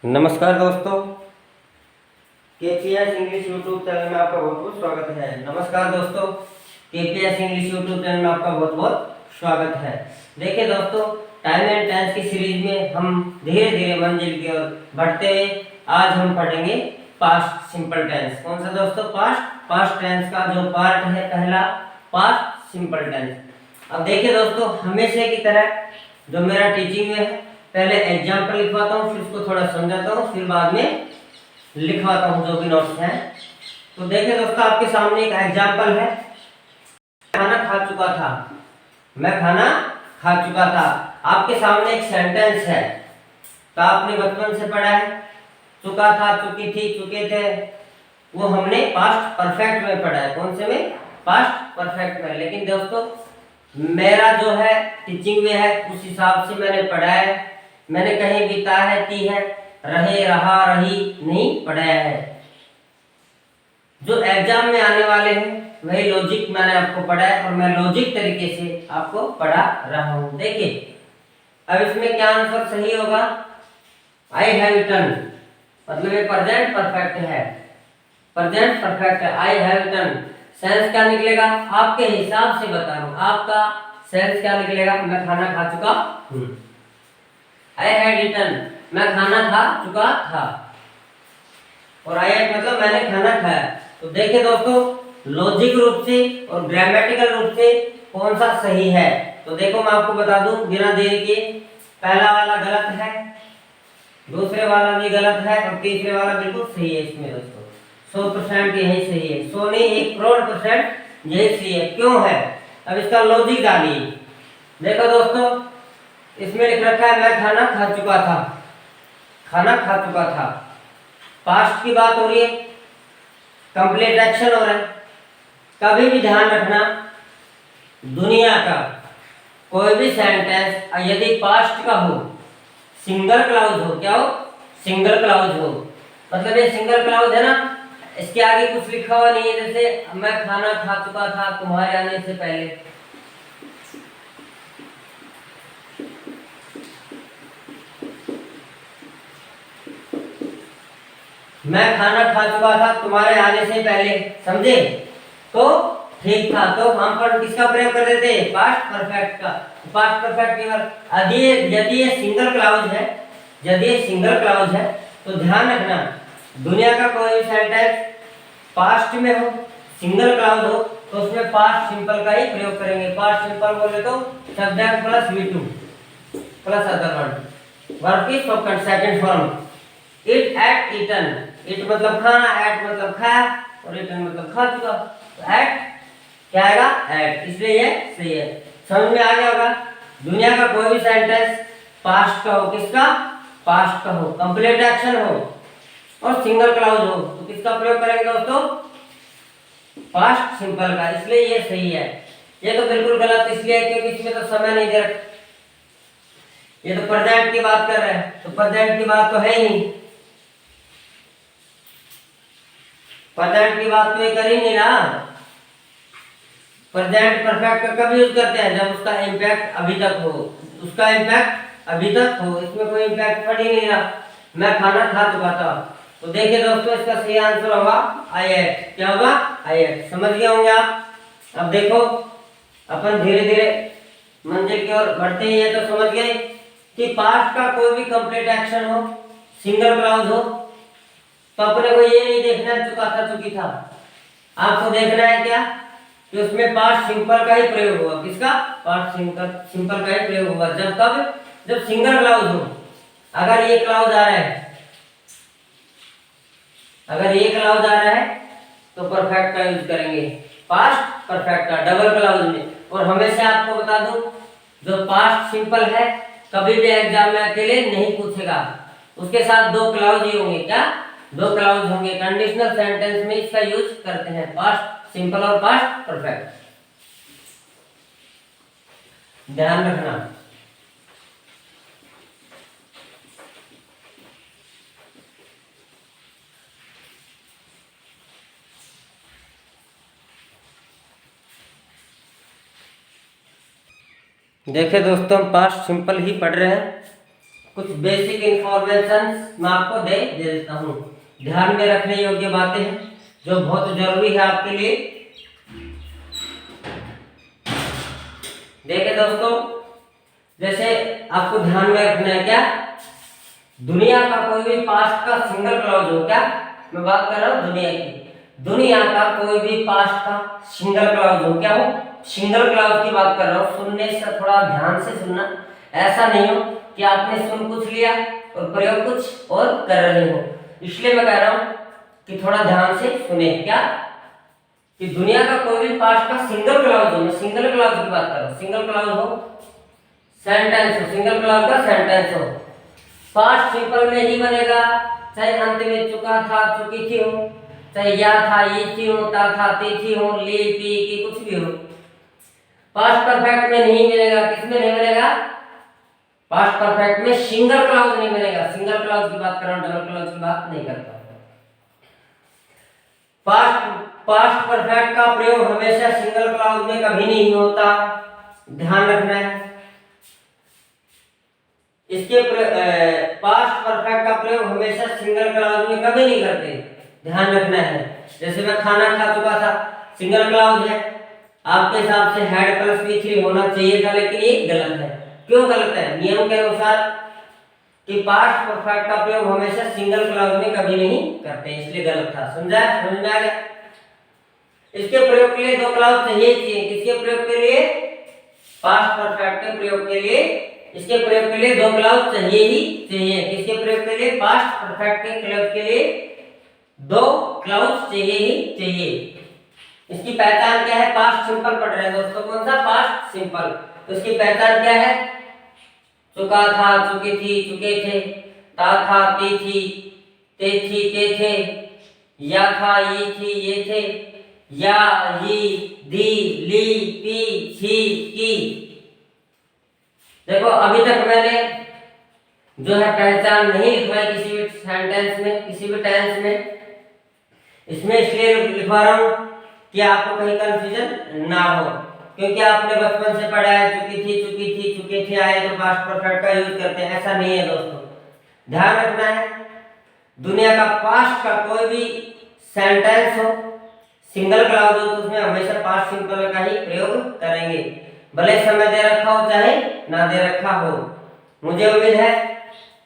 नमस्कार दोस्तों, KPS English YouTube channel में आपका बहुत बहुत स्वागत है। नमस्कार दोस्तों, केपीएस इंग्लिश यूट्यूब चैनल में आपका बहुत बहुत स्वागत है। देखिए दोस्तों, टाइम एंड टेंस की सीरीज में हम धीरे धीरे मंजिल की ओर बढ़ते हैं। आज हम पढ़ेंगे पास्ट सिंपल टेंस। कौन सा दोस्तों? पास्ट टेंस का जो पार्ट है पहला, पास्ट सिंपल टेंस। अब देखिए दोस्तों, हमेशा की तरह जो मेरा टीचिंग में है, पहले एग्जाम्पल लिखवाता हूँ, फिर उसको थोड़ा समझाता हूँ, फिर बाद में लिखवाता हूँ जो भी नोट्स हैं। तो देखिए दोस्तों, आपके सामने एक एग्जाम्पल है। खाना खा चुका था, मैं खाना खा चुका था। आपके सामने एक सेंटेंस है, तो आपने बचपन से पढ़ा है, चुका था, चुकी थी, चुके थे, वो हमने पास्ट परफेक्ट में पढ़ा है। कौन से में? पास्ट परफेक्ट में। लेकिन दोस्तों, मेरा जो है टीचिंग में है, उस हिसाब से मैंने पढ़ा है। मैंने कहीं भी ता है, ती है, रहे, रहा, रही नहीं पढ़ाया है। जो एग्जाम में आने वाले हैं वही लॉजिक मैंने आपको पढ़ाया, और मैं लॉजिक तरीके से आपको पढ़ा रहा हूं। देखिए, अब इसमें क्या आंसर सही होगा? आई हैव इटन, मतलब ये प्रेजेंट परफेक्ट है। प्रेजेंट परफेक्ट है, आई हैव इटन। सेंस क्या निकलेगा? आपके हिसाब से बता रहा हूं, आपका सेंस क्या निकलेगा? मैं खाना खा चुका हूं। आई हैड इटन, मैं खाना खा चुका था। और आई हैड मतलब मैंने खाना खाया। तो देखिए दोस्तों, लॉजिक रूप से और ग्रामेटिकल रूप से कौन सा सही है? तो देखो, मैं आपको बता दूं बिना देरी के, पहला वाला गलत है, दूसरे वाला भी गलत है, और तीसरे वाला बिल्कुल सही है। इसमें दोस्तों 100% यही सही है। 100 नहीं, 1 करोड़% यही सही है। क्यों है? अब इसका लॉजिक डालिए। देखो दोस्तों, इसमें लिख रखा है मैं खाना खा चुका था, खाना खा चुका था। पास्ट की बात हो रही है, कंप्लीट एक्शन हो रहा है। कभी भी ध्यान रखना, दुनिया का कोई भी सेंटेंस यदि पास्ट का हो, सिंगल क्लाउज हो, क्या हो? सिंगल क्लाउज हो, मतलब ये सिंगल क्लाउज है ना, इसके आगे कुछ लिखा हुआ नहीं है। जैसे मैं खाना खा चुका था तुम्हारे आने से पहले, मैं खाना खा चुका था तुम्हारे आने से पहले, समझे? तो ठीक था। तो हम पर किसका प्रयोग कर देते हैं? पास्ट परफेक्ट का। पास्ट परफेक्ट केवल यदि ये सिंगल क्लाउज है, यदि ये सिंगल क्लाउज है, तो ध्यान रखना, दुनिया का कोई भी सेंटेंस पास्ट में हो, सिंगल क्लाउज हो, तो उसमें पास्ट सिंपल का ही प्रयोग करेंगे। पास्ट सिंपल बोले तो subject plus V2 plus other word, verb की second form. Eat ate eaten, eat मतलब खाना, एट मतलब खाया, और ईटन मतलब खा चुका। तो एट क्या आएगा? एट, इसलिए ये सही है। समझ में आ गया होगा? दुनिया का कोई भी सेंटेंस पास्ट का हो, किसका? पास्ट का हो, कंप्लीट एक्शन हो और सिंगल क्लाउज हो, तो किसका प्रयोग करेंगे दोस्तों? पास्ट सिंपल का। इसलिए ये सही है। ये तो बिल्कुल गलत इसलिए है क्योंकि इसमें तो समय नहीं दे रखा। ये तो प्रेजेंट की बात कर रहे हैं, तो प्रेजेंट की बात तो है ही नहीं। प्रेजेंट की बात तो ये कर ही नहीं रहा। प्रेजेंट परफेक्ट का कब यूज करते हैं? जब उसका इम्पैक्ट अभी तक हो, उसका इम्पैक्ट अभी तक हो। इसमें कोई इम्पैक्ट पड़ ही नहीं रहा। मैं खाना खा चुका था। तो देखिए दोस्तों, इसका सही आंसर होगा आई एट। क्या होगा? आई एट। समझ गए होंगे आप? अब देखो, अपन धीरे धीरे मंजिल की ओर बढ़ते ही है। तो समझ गए कि पास्ट का कोई भी कंप्लीट एक्शन हो, सिंगल क्लाउज हो, तो अपने को ये नहीं देखना है चुका था, चुकी था। आपको देखना है क्या? कि उसमें पास्ट सिंपल का ही प्रयोग होगा। किसका? पास्ट सिंपल का ही प्रयोग होगा। जब कब? जब सिंगल क्लाउज हो। अगर ये क्लाउज आ रहा है, अगर ये क्लाउज आ रहा है, तो परफेक्ट का यूज करेंगे, पास्ट परफेक्ट का, डबल क्लाउज में। और हमेशा आपको बता दूं, जो पास्ट सिंपल है कभी भी एग्जाम में अकेले नहीं पूछेगा, उसके साथ दो क्लाउज ही होंगे। क्या? दो क्लाउज होंगे। कंडीशनल सेंटेंस में इसका यूज करते हैं, पास्ट सिंपल और पास्ट परफेक्ट। ध्यान रखना। देखिए दोस्तों, हम पास्ट सिंपल ही पढ़ रहे हैं। कुछ बेसिक इंफॉर्मेशन मैं आपको दे देता हूँ। ध्यान में रखने योग्य बातें हैं जो बहुत जरूरी है आपके लिए। देखिए दोस्तों, जैसे आपको ध्यान में रखना है क्या, दुनिया का कोई भी पास्ट का सिंगल क्लॉज हो, क्या मैं बात कर रहा हूँ दुनिया की, दुनिया का कोई भी पास्ट का सिंगल क्लॉज हो, क्या हो, सिंगल क्लॉज की बात कर रहा हूँ। सुनने से थोड़ा ध्यान से सुनना, ऐसा नहीं हो कि आपने सुन कुछ लिया और प्रयोग कुछ और कर रहे हो। इसलिए मैं कह रहा हूँ कि थोड़ा ध्यान से सुने, क्या कि दुनिया का कोई भी पास्ट का सिंगल क्लॉज हो, मैं सिंगल क्लॉज की बात कर रहा हूँ, सिंगल क्लॉज हो, सेंटेंस हो, सिंगल क्लॉज का सेंटेंस हो, पास्ट सिंपल में ही बनेगा, चाहे अंत में चुका था चुकी थी हो, चाहे या था ये थी हो, ता था ती थी हो, ली पी की कुछ भी हो। पास्ट परफेक्ट में नहीं मिलेगा, किसमें नहीं मिलेगा, पास्ट परफेक्ट में सिंगल क्लॉज नहीं मिलेगा। सिंगल क्लॉज की बात कर रहा हूं, डबल क्लॉज की बात नहीं करता। पास्ट परफेक्ट का प्रयोग हमेशा सिंगल क्लॉज में कभी नहीं होता, ध्यान रखना है। इसके पास्ट परफेक्ट का प्रयोग हमेशा सिंगल क्लॉज में कभी नहीं करते, ध्यान रखना है। जैसे मैं खाना खा चुका था, सिंगल क्लॉज है, आपके हिसाब से हैड प्लस V3 होना चाहिए था, लेकिन ये गलत है। क्यों गलत है? नियम के अनुसार कि पास्ट परफेक्ट का प्रयोग हमेशा सिंगल क्लॉज में कभी नहीं करते, इसलिए गलत था। समझा, समझ में आ गया? इसके प्रयोग के लिए दो क्लॉज चाहिए। किसके प्रयोग के लिए? पास्ट परफेक्ट के प्रयोग के लिए इसके प्रयोग के लिए दो क्लॉज चाहिए ही चाहिए। किसके प्रयोग के लिए? पास्ट परफेक्ट के प्रयोग के लिए दो क्लॉज चाहिए ही चाहिए। इसकी पहचान क्या है? पास्ट सिंपल पढ़ रहे हैं दोस्तों, कौन सा? Past simple. तो इसकी पहचान क्या है? चुका था चुकी थी चुके थे, ता था ती थी ते थी ते थे, या था ये थी ये थे, या ये दी ली पी थी की। देखो अभी तक मैंने जो है पहचान नहीं लिखवाई किसी भी सेंटेंस में, किसी भी टेंस में। इसमें इसलिए लिखवा रहा हूं कि आपको कहीं कंफ्यूजन ना हो, क्योंकि आपने बचपन से पढ़ा है चुकी थी चुके थे आए तो पास्ट परफेक्ट का यूज करते हैं, ऐसा नहीं है दोस्तों। ध्यान रखना है, दुनिया का पास्ट का कोई भी सेंटेंस हो, सिंगल क्लॉज हो, तो उसमें हमेशा पास्ट सिंपल का ही प्रयोग करेंगे, भले समय दे रखा हो चाहे ना दे रखा हो। मुझे उम्मीद है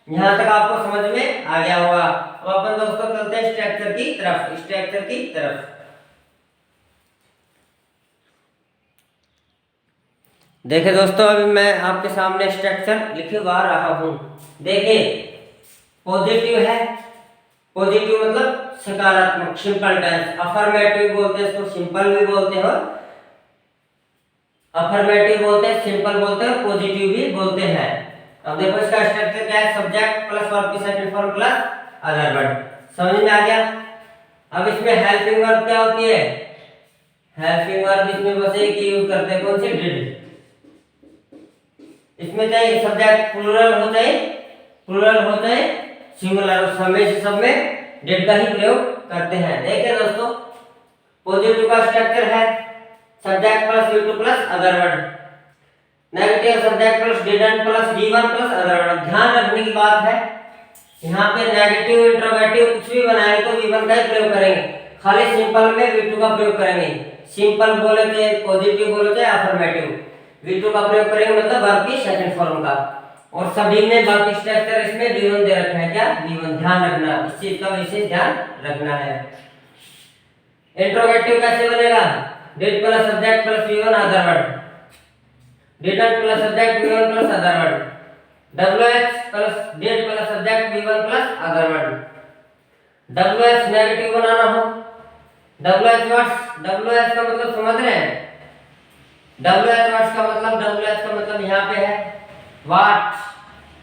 यहाँ तक आपको समझ में आ गया होगा। अब अपन दोस्तों चलते हैं स्ट्रक्चर की तरफ, स्ट्रक्चर की तरफ। देखिए दोस्तों, अभी मैं आपके सामने स्ट्रक्चर लिखवा रहा हूं। देखिए पॉजिटिव है, पॉजिटिव मतलब सकारात्मक, सिंपल टेंस। अफर्मेटिव बोलते हैं इसको, सिंपल भी बोलते हैं, अफर्मेटिव बोलते हैं, सिंपल बोलते हैं, पॉजिटिव भी बोलते हैं। अब देखो इसका स्ट्रक्चर क्या है? सब्जेक्ट प्लस वर्ब की second form plus other verb. समझ में आ गया? अब इसमें हेल्पिंग वर्ब क्या होती है? हेल्पिंग वर्ब इसमें बस एक ही यूज करते हैं, कौन सी? डिड। इसमें चाहे सब्जेक्ट प्लूरल होता है, प्लूरल होता है, सिंगुलर, हमेशा सब में डिड का ही प्रयोग करते हैं। देखिए दोस्तों, पॉजिटिव का स्ट्रक्चर है subject plus V2 plus other word, negative subject plus didn't plus V1 plus other word. ध्यान रखने की बात है, यहाँ पे नेगेटिव इंट्रोगेटिव कुछ भी बनाए तो V1 का ही प्रयोग करेंगे, खाली सिंपल में V2 का प्रयोग करेंगे। सिंपल बोले थे, पॉजिटिव बोले थे, अफर्मेटिव, V2 का प्रयोग करेंगे मतलब वर्ब की सेकंड फॉर्म का। और सभी में बाकी स्ट्रक्चर इसमें V1 दे रखा है, क्या? V1। ध्यान रखना, इस चीज का विशेष ध्यान रखना है। इंट्रोगेटिव कैसे बनेगा? Did plus subject plus V1 other word, didn't plus subject V1 plus other word, WH plus did plus subject V1 plus other word. WH negative बनाना हो, WH का मतलब समझ रहे हैं? WH वर्ड्स का मतलब यहाँ पे है व्हाट,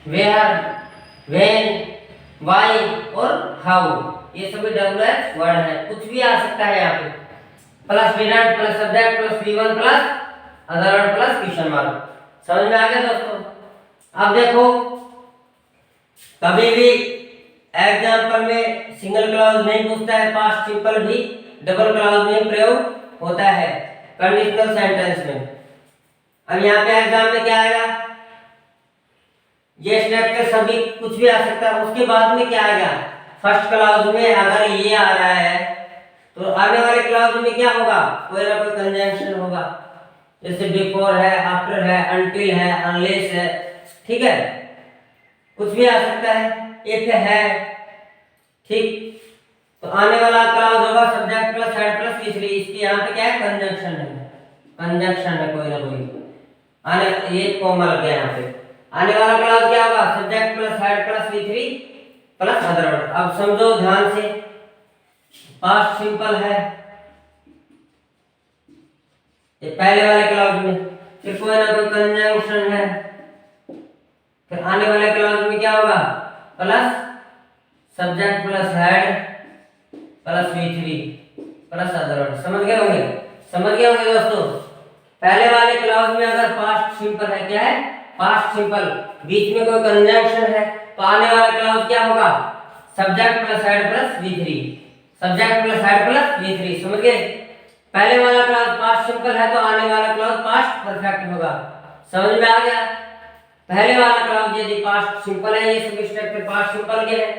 वेयर, व्हेन, व्हाई और हाउ, ये सभी WH वर्ड है। कुछ भी आ सकता है यहाँ पे, plus didn't plus subject plus V1 plus other word plus question mark. समझ में आ गया दोस्तों? अब देखो, कभी भी एग्जाम्पल में सिंगल क्लॉज नहीं पूछता है, पास्ट सिंपल भी डबल क्लॉज में प्रयोग होता है कंडीशनल सेंटेंस में। अब यहाँ पे एग्जाम में क्या आएगा? ये स्ट्रक्चर सभी कुछ भी आ सकता है। उसके बाद में क्या आएगा, फर्स्ट क्लॉज में अगर ये आ रहा है तो आने वाले क्लॉज में क्या होगा, कोई ना कोई कंजंक्शन होगा। जैसे बिफोर है, आफ्टर है, अनटिल है, अनलेस है, ठीक है, कुछ भी आ सकता है, इफ है, ठीक। तो आने वाला क्लॉज होगा सब्जेक्ट प्लस हेड प्लस तीसरी। इसकी यहाँ पे क्या है, कंजंक्शन है, कंजंक्शन है कोई ना कोई। आने ये कॉमा लग गया यहाँ पे। आने वाला क्लॉज क्या होगा, सब्जेक्ट प्लस हेड प्लस तीसरी प्लस अदर वर्ड। अब समझो ध्यान से, पास्ट सिंपल है ये पहले वाले क्लॉज में, फिर कोई ना कोई कंजंक्शन है, फिर आने वाले क्लॉज में क्या होगा, plus subject plus head plus V3 plus other word. समझ गए होंगे, समझ गए होंगे दोस्तों। पहले वाले क्लॉज में अगर पास्ट सिंपल है, क्या है, पास्ट सिंपल, बीच में कोई कंजंक्शन है, तो आने वाला क्लॉज क्या होगा, subject plus head plus V3, subject plus head plus V3। समझ गए, पहले वाला क्लॉज पास्ट सिंपल है तो आने वाला क्लॉज पास्ट परफेक्ट होगा। समझ में आ गया। पहले वाला क्लॉज यदि पास्ट सिंपल है, ये सभी स्ट्रक्चर पास्ट सिंपल के हैं,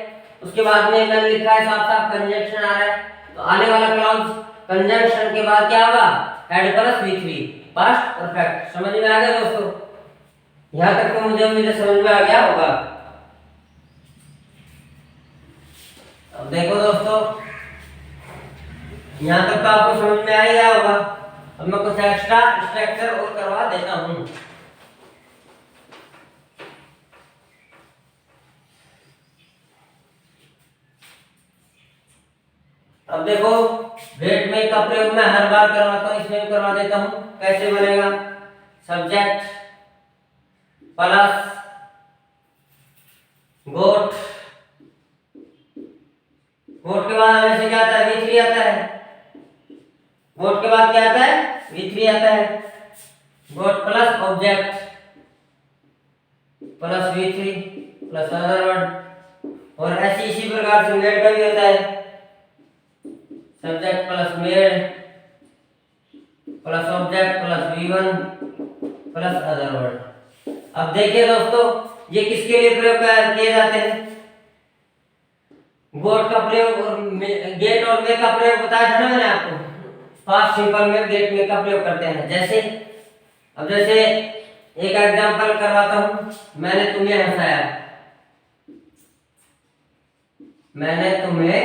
उसके बाद में मैंने लिखा है साफ साफ कंजंक्शन आ रहा है, तो आने वाला क्लॉज कंजंक्शन के बाद क्या होगा, head plus V3, past perfect. समझ में आ गया दोस्तों, यहां तक तो मुझे उम्मीद है समझ में आ गया होगा। अब देखो दोस्तों, यहां तक तो आपको समझ में आ ही गया होगा। अब मैं कुछ एक्स्ट्रा स्ट्रक्चर और करवा देता हूं। अब देखो, वेट में का प्रयोग मैं हर बार करवाता हूं, इसमें भी करवा देता हूं। कैसे बनेगा, सब्जेक्ट प्लस गोट, गोट के बाद हमें से क्या आता है, V3 आता है। गोट के बाद क्या आता है, V3 आता है। Got plus object plus V3 plus other word. और ऐसी इसी प्रकार से मेड का भी होता है, subject plus made plus object plus V1 plus other word. अब देखिए दोस्तों, ये किसके लिए प्रयोग किए जाते हैं, गोट का प्रयोग और गेट और मे का प्रयोग बताया था ना मैंने आपको। पास्ट सिंपल में गेट मे का प्रयोग करते हैं। जैसे अब जैसे एक एग्जांपल करवाता हूं, मैंने तुम्हें हंसाया, मैंने तुम्हें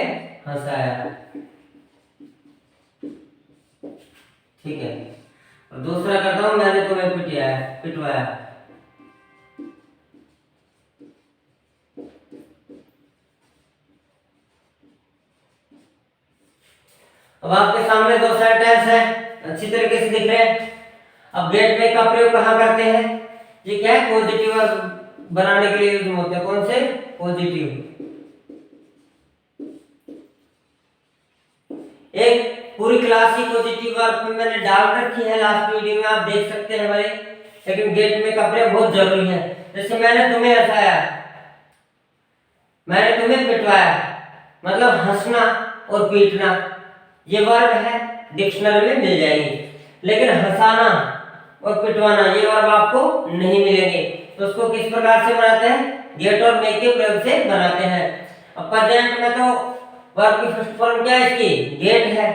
हंसाया, ठीक है। और दूसरा करता हूं, मैंने तुम्हें पिटवाया। अब आपके सामने दो सेंटेंस है, अच्छी तरीके से दिख रहे हैं। अब गेट में का प्रयोग कहां करते हैं, ये क्या है, पॉजिटिव वर्ब बनाने के लिए यूज होते हैं। कौन से, पॉजिटिव। एक पूरी क्लास ही पॉजिटिव वर्ब मैंने डाल रखी है, लास्ट वीडियो में आप देख सकते हैं हमारे। लेकिन गेट में का प्रयोग बहुत जरूरी है। जैसे मैंने तुम्हें हंसाया, मैंने तुम्हें पिटवाया, मतलब हंसना और पीटना ये वर्ब है, डिक्शनरी में मिल जाएंगे। लेकिन हंसाना और पिटवाना ये वर्ब आपको नहीं मिलेंगे। तो उसको किस प्रकार से बनाते हैं, गेट और मे के प्रयोग से बनाते हैं। अब प्रेजेंट में तो वर्ब की फर्स्ट फॉर्म क्या है, इसकी गेट है,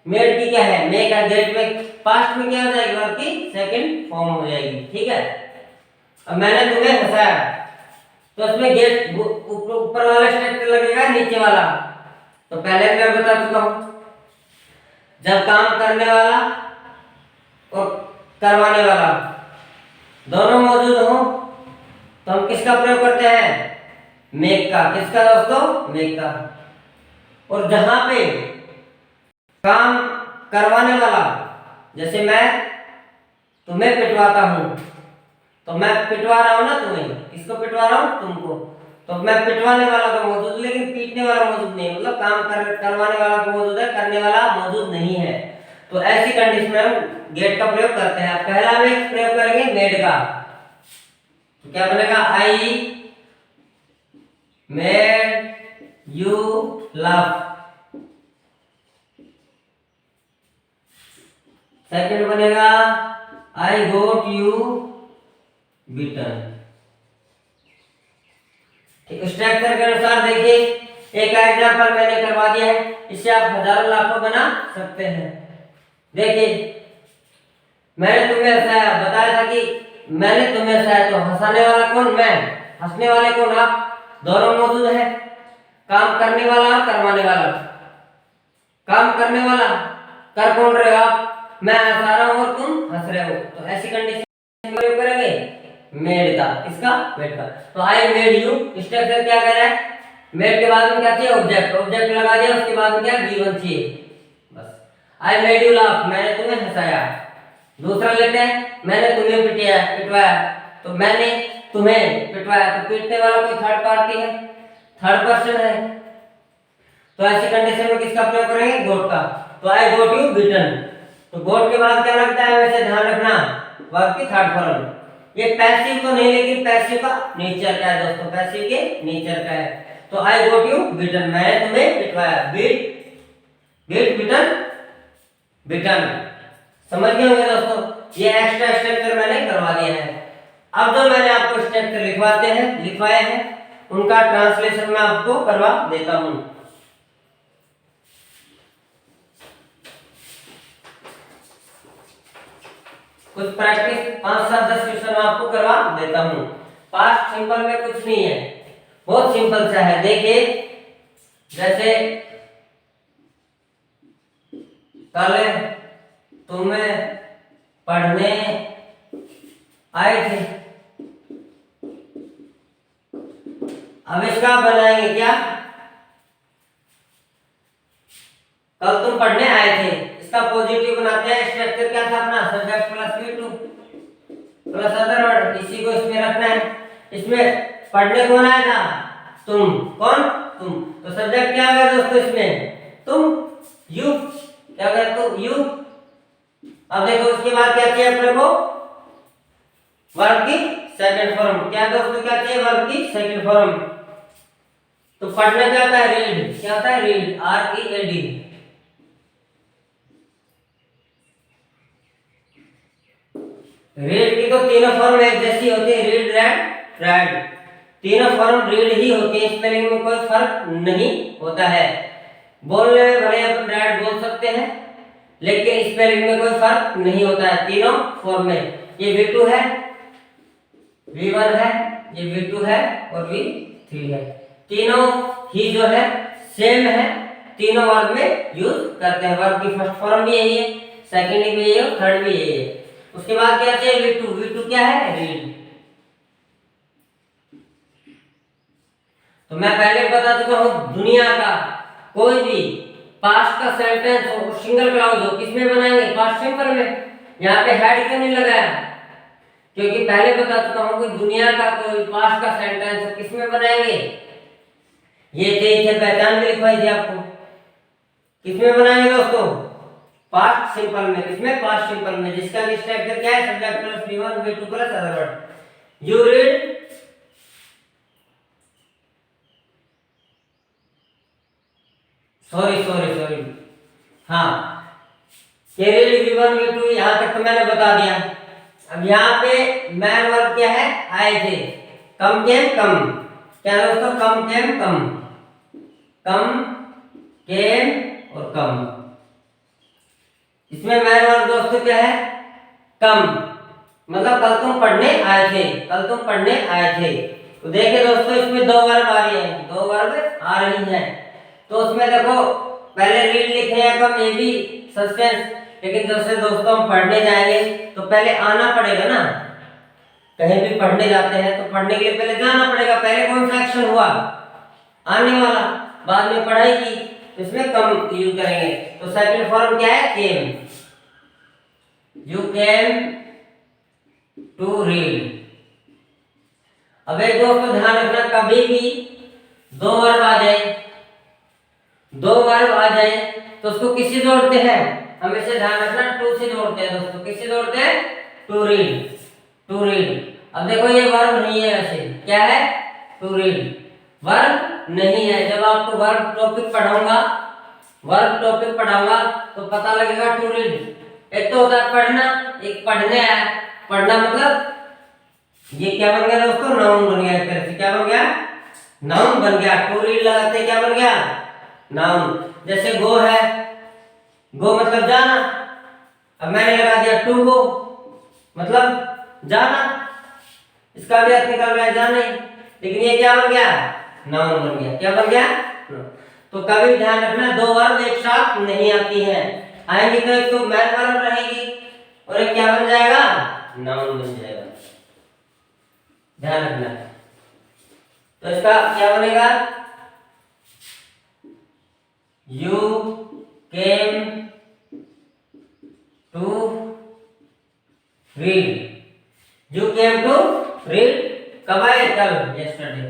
मेड की क्या है, मे का। गेट में पास्ट में क्या हो जाएगी, वर्ब की सेकंड फॉर्म हो जाएगी, ठीक है। अब मैंने तुम्हें हंसाया, तो उसमें गेट ऊपर वाला स्ट्रक्चर लगेगा, नीचे वाला। तो पहले मैं बता चुका हूं, जब काम करने वाला और करवाने वाला दोनों मौजूद हो तो हम किसका प्रयोग करते हैं, मेक का। किसका दोस्तों, मेक का। और जहां पे काम करवाने वाला, जैसे मैं तुम्हें पिटवाता हूं, तो मैं पिटवा रहा हूं ना तुम्हें, किसको पिटवा रहा हूं, तुमको। तो मैं पिटवाने वाला तो मौजूद, लेकिन पीटने वाला मौजूद नहीं, मतलब काम करवाने वाला तो मौजूद है, करने वाला मौजूद नहीं है। तो ऐसी कंडीशन में हम गेट का प्रयोग करते हैं। पहला में प्रयोग करेंगे मेड का, तो क्या बनेगा, I made you laugh. Second बनेगा, आई गोट यू बीटन। स्ट्रक्चर के अनुसार देखिए, एक एग्जांपल मैंने करवा दिया है, इससे आप हजारों लाखों बना सकते हैं। देखिए, मैंने तुम्हें हंसाया, बताया था कि मैंने तुम्हें हंसाया, तो हंसाने वाला कौन? मैं। हंसने वाले कौन? आप। दोनों मौजूद है, काम करने वाला और करवाने वाला। काम करने वाला, कर कौन रहे हो आप? मैं हंसा रहा हूं और तुम हंस रहे हो, तो ऐसी कंडीशन में प्रयोग करेंगे मेड का। किसका? मेड का। तो आई मेड यू, स्ट्रक्चर क्या कर रहा है? मेड के बाद में क्या चाहिए? ऑब्जेक्ट। ऑब्जेक्ट लगा दिया, उसके बाद में क्या? गिवन चाहिए, बस। आई मेड यू लाफ, मैंने तुम्हें हंसाया। दूसरा लेते हैं, मैंने तुम्हें पिटवाया, तो मैंने तुम्हें पिटवाया, तो पीटने वाला कोई थर्ड पार्टी है, थर्ड पर्सन है, तो ऐसी कंडीशन में किसका प्रयोग करेंगे? गोट का। तो आई गोट यू बीटन, तो गोट के बाद क्या लगता है? वैसे ध्यान रखना, वर्ब की थर्ड फॉर्म। ये पैसिव तो नहीं, लेकिन पैसिव का नेचर क्या है दोस्तों? पैसिव के नेचर का है। तो आई गोट यू बीटन, मैंने तुम्हें पिटवाया। Beat, beat, beaten, beaten. समझ गए होंगे दोस्तों? ये एक्स्ट्रा स्ट्रक्चर मैंने करवा दिया है। अब जो मैंने आपको स्ट्रक्चर लिखवाए हैं, उनका ट्रांसलेशन मैं आपको करवा देता हूं। कुछ प्रैक्टिस 5, 7, 10 क्वेश्चन मैं आपको करवा देता हूं। पास्ट सिंपल में कुछ नहीं है, बहुत सिंपल सा है। देखिए, जैसे कल तुम्हें पढ़ने आए थे, अब इसका बनाएंगे क्या? कल तुम पढ़ने आए थे, इसका पॉजिटिव बनाते हैं। स्ट्रक्चर क्या था अपना? Subject plus V2 plus other word, इसी को इसमें रखना है। इसमें पढ़ने कौन आया था? तुम। कौन? तुम। तो सब्जेक्ट क्या आ गया दोस्तों इसमें? तुम, यू। क्या गया? तुम, यू। अब देखो, उसके बाद क्या चाहिए अपने को? वर्ब की सेकंड फॉर्म। क्या दोस्तों? क्या चाहिए? वर्ब की सेकंड फॉर्म। तो पढ़ना क्या होता है? रीड। क्या होता है? Read, READ। रीड की तो तीनों फॉर्म एक जैसी होती है, रीड, रेड, रेड। तीनों फॉर्म रीड ही होती है, स्पेलिंग में कोई फर्क नहीं होता है। बोलने में भले अपन रेड बोल सकते हैं, लेकिन स्पेलिंग में कोई फर्क नहीं होता है तीनों फॉर्म में। ये V2 है, V1 है, ये V2 है और V3 है। तीनों ही जो है सेम है, तीनों वर्ब में यूज करते हैं। वर्ब की फर्स्ट फॉर्म भी यही है, सेकंड भी यही है, थर्ड भी यही है। उसके बाद क्या चाहिए? V2। V2 क्या है? रीड। तो मैं पहले बता चुका हूं, दुनिया का कोई भी पास्ट का सेंटेंस हो, सिंगल क्लाउज हो, किसमें बनाएंगे? पास्ट सिंपल में। यहाँ पे हेड क्यों नहीं लगाया? क्योंकि पहले बता चुका हूं कि दुनिया का कोई पास्ट का सेंटेंस हो, किसमें बनाएंगे? ये थे पहचान के लिखवाई थी आपको, किसमें बनाएंगे दोस्तों? पास्ट सिंपल में। किसमें? पास्ट सिंपल में, जिसका स्ट्रक्चर क्या है? Subject plus V1 V2 plus other word. You read, sorry, हाँ, ये रीड V1 V2 यहां तक तो मैंने बता दिया। अब यहाँ पे मैन वर्ब क्या है? आए थे। कम केम कम। क्या दोस्तों? कम केम कम, कम केम और कम। इसमें मैन वर्ब दोस्तों क्या है? कम, मतलब कल तुम पढ़ने आए थे, कल तुम पढ़ने आए थे। तो देखिए दोस्तों, इसमें दो वर्ब आ रही है, दो वर्ब आ रही है। तो उसमें देखो, पहले रीड लिखे हैं कम, ये भी सस्पेंस, लेकिन जैसे दोस्तों हम पढ़ने जाएंगे तो पहले आना पड़ेगा ना। कहीं भी पढ़ने जाते हैं तो पढ़ने के लिए पहले जाना पड़ेगा। पहले कौन सा एक्शन हुआ? आने वाला। बाद में पढ़ाई की, तो इसमें कम यूज करेंगे। तो सेकंड फॉर्म क्या है? Came. You came to read. अब एक दोस्तों ध्यान रखना, कभी भी दो वर्ब आ जाए तो उसको किससे जोड़ते हैं? हमेशा ध्यान रखना, टू से जोड़ते हैं दोस्तों। किससे जोड़ते हैं? To read, to read. अब देखो, ये वर्ब नहीं है, वैसे क्या है? टू रीड वर्ब नहीं है। जब आपको वर्ब टॉपिक पढ़ाऊंगा तो पता लगेगा टू रीड। एक तो होता है पढ़ना, एक पढ़ने आया। पढ़ना मतलब ये क्या बन गया दोस्तों? नाउन बन गया। एक तरह से क्या बन गया? नाउन बन गया। टू रीड लगाते क्या बन गया? नाउन। जैसे गो है, गो मतलब जाना, अब मैंने लगा दिया टू गो मतलब जाना, इसका भी अर्थ निकल रहा है जाने, लेकिन ये क्या बन गया? नाउन बन गया। क्या बन गया? तो कभी ध्यान रखना दो वर्ब एक साथ नहीं आती है, आएंगी तो एक तो मैन वर्ब रहेगी और एक क्या बन जाएगा? नाउन बन जाएगा। ध्यान रखना। तो इसका क्या बनेगा? You came to read. You came to read कब आए? कल, यस्टरडे।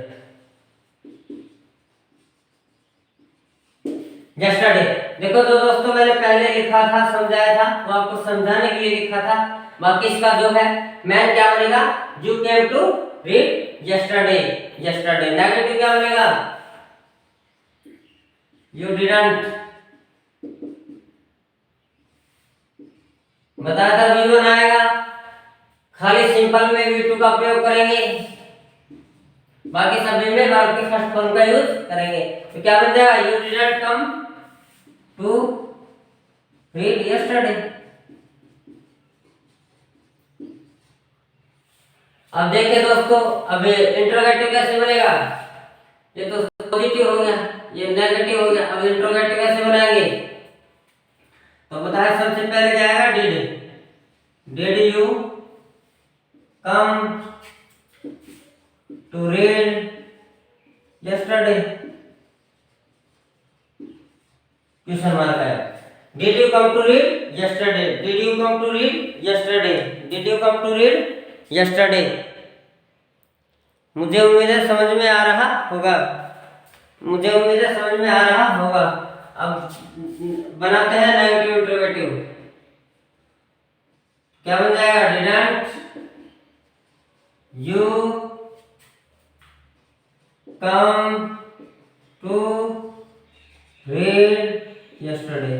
यस्टरडे। देखो तो दोस्तों मैंने पहले लिखा था, समझाया था, वो आपको समझाने के लिए लिखा था। बाकी इसका जो है मैन क्या बनेगा? You came to read yesterday. Yesterday. Negative क्या बनेगा? You didn't. बताया था V1 आएगा, खाली सिंपल में V2 का प्रयोग करेंगे, बाकी सभी में वर्ब के फर्स्ट फॉर्म का यूज करेंगे। तो क्या बन जाएगा? You didn't come to read yesterday. अब देखिए दोस्तों, अब इंट्रोगेटिव कैसे बनेगा? ये तो पॉजिटिव हो गया, ये नेगेटिव हो गया, अब इंट्रोगेटिव कैसे बनाएंगे? तो बताया सबसे पहले क्या आएगा? Did you come to read yesterday? Question mark है। Did you come to read yesterday? Did you come to read yesterday? Did you come to read yesterday? मुझे उम्मीद है समझ में आ रहा होगा, मुझे उम्मीद है समझ में आ रहा होगा। अब बनाते हैं नेगेटिव इंट्रोगेटिव। क्या बन जाएगा? Didn't you come to read yesterday?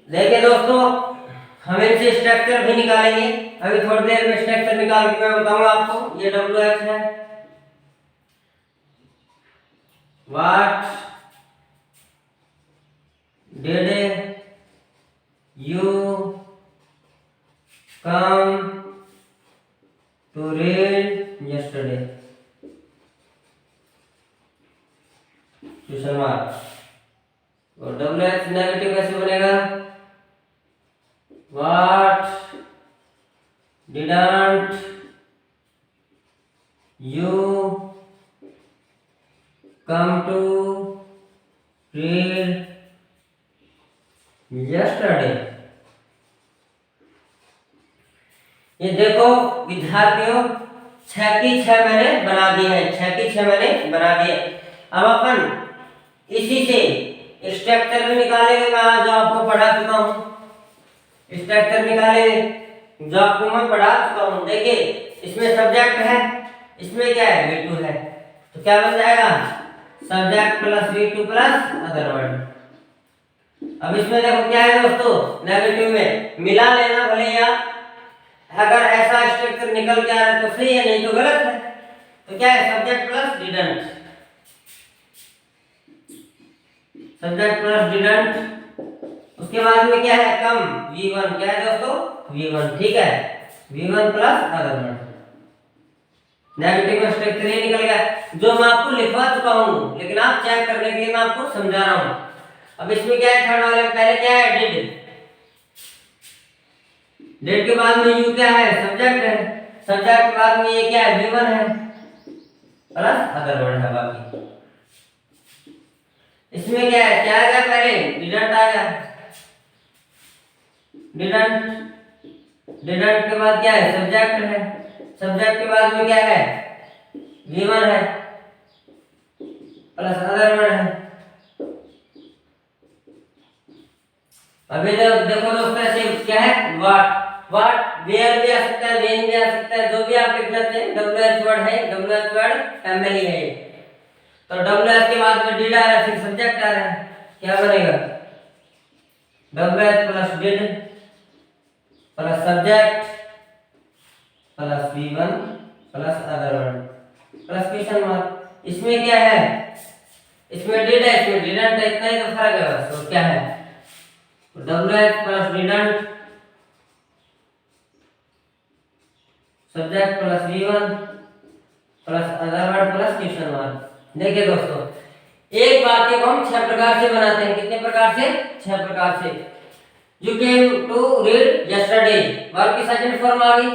देखिए दोस्तों, हम इनसे स्ट्रक्चर भी निकालेंगे, अभी थोड़ी देर में स्ट्रक्चर निकाल के मैं बताऊंगा आपको। ये WH है। What did you come to read yesterday? Question mark. और WH नेगेटिव कैसे बनेगा? What didn't you come to read yesterday? ये देखो विद्यार्थियों, 6 की 6 मैंने बना दी है, 6 की 6 मैंने बना दी है। अब अपन इसी से स्ट्रक्चर भी निकालेंगे, मैं आज आपको पढ़ा चुका हूँ। स्ट्रक्चर निकालेंगे जो आपको मैं पढ़ा चुका हूँ। देखिए इसमें सब्जेक्ट है, इसमें क्या है? V2 है, तो क्या बन जाएगा? Subject plus V2 plus other word. अब इसमें देखो क्या है दोस्तों, नेगेटिव में मिला लेना भले, या अगर ऐसा स्ट्रक्चर निकल के आ रहा है तो सही है, नहीं तो गलत है। तो क्या है? Subject plus didn't, subject plus didn't. उसके बाद में क्या है? कम V1। क्या है दोस्तों? V1। ठीक है, V1 plus other word. Negative में स्ट्रक्चर ये निकल गया जो मैं आपको लिखवा चुका हूँ, लेकिन आप चेक करने के लिए मैं आपको समझा रहा हूँ। अब इसमें क्या है? थर्ड वाले में पहले क्या है? डिड। डिड के बाद में यू क्या है? सब्जेक्ट है। सब्जेक्ट के बाद में ये क्या है? V1 है प्लस अदर वर्ड है बाकी। इसमें क्या है? क्या आ गया? पहले डिडंट आ गया। डिडंट के बाद क्या है? सब्जेक्ट है। सब्जेक्ट के बाद में क्या है? V1 है प्लस अदर वर्ड है। अभी देखो दोस्तों, ऐसे क्या है? व्हाट वेयर भी आ सकता है, व्हेन भी आ सकता है, जो भी आप लिख लेते हैं। WH वर्ड है, WH वर्ड फैमिली है। तो WH के बाद में डिड आ रहा है, फिर सब्जेक्ट आ रहा है, क्या बनेगा? WH plus did plus subject plus V1 plus other word plus question mark. इसमें क्या है, इसमें डिड है, इसमें डिडंट है, इतना ही तो फर्क है बस। तो क्या है, WH plus didn't subject plus V1 plus other word plus question mark. देखिए दोस्तों, एक वाक्य को हम 6 प्रकार से बनाते हैं। कितने प्रकार से? 6 प्रकार से। You came to read yesterday, verb की सेकंड फॉर्म आ गई।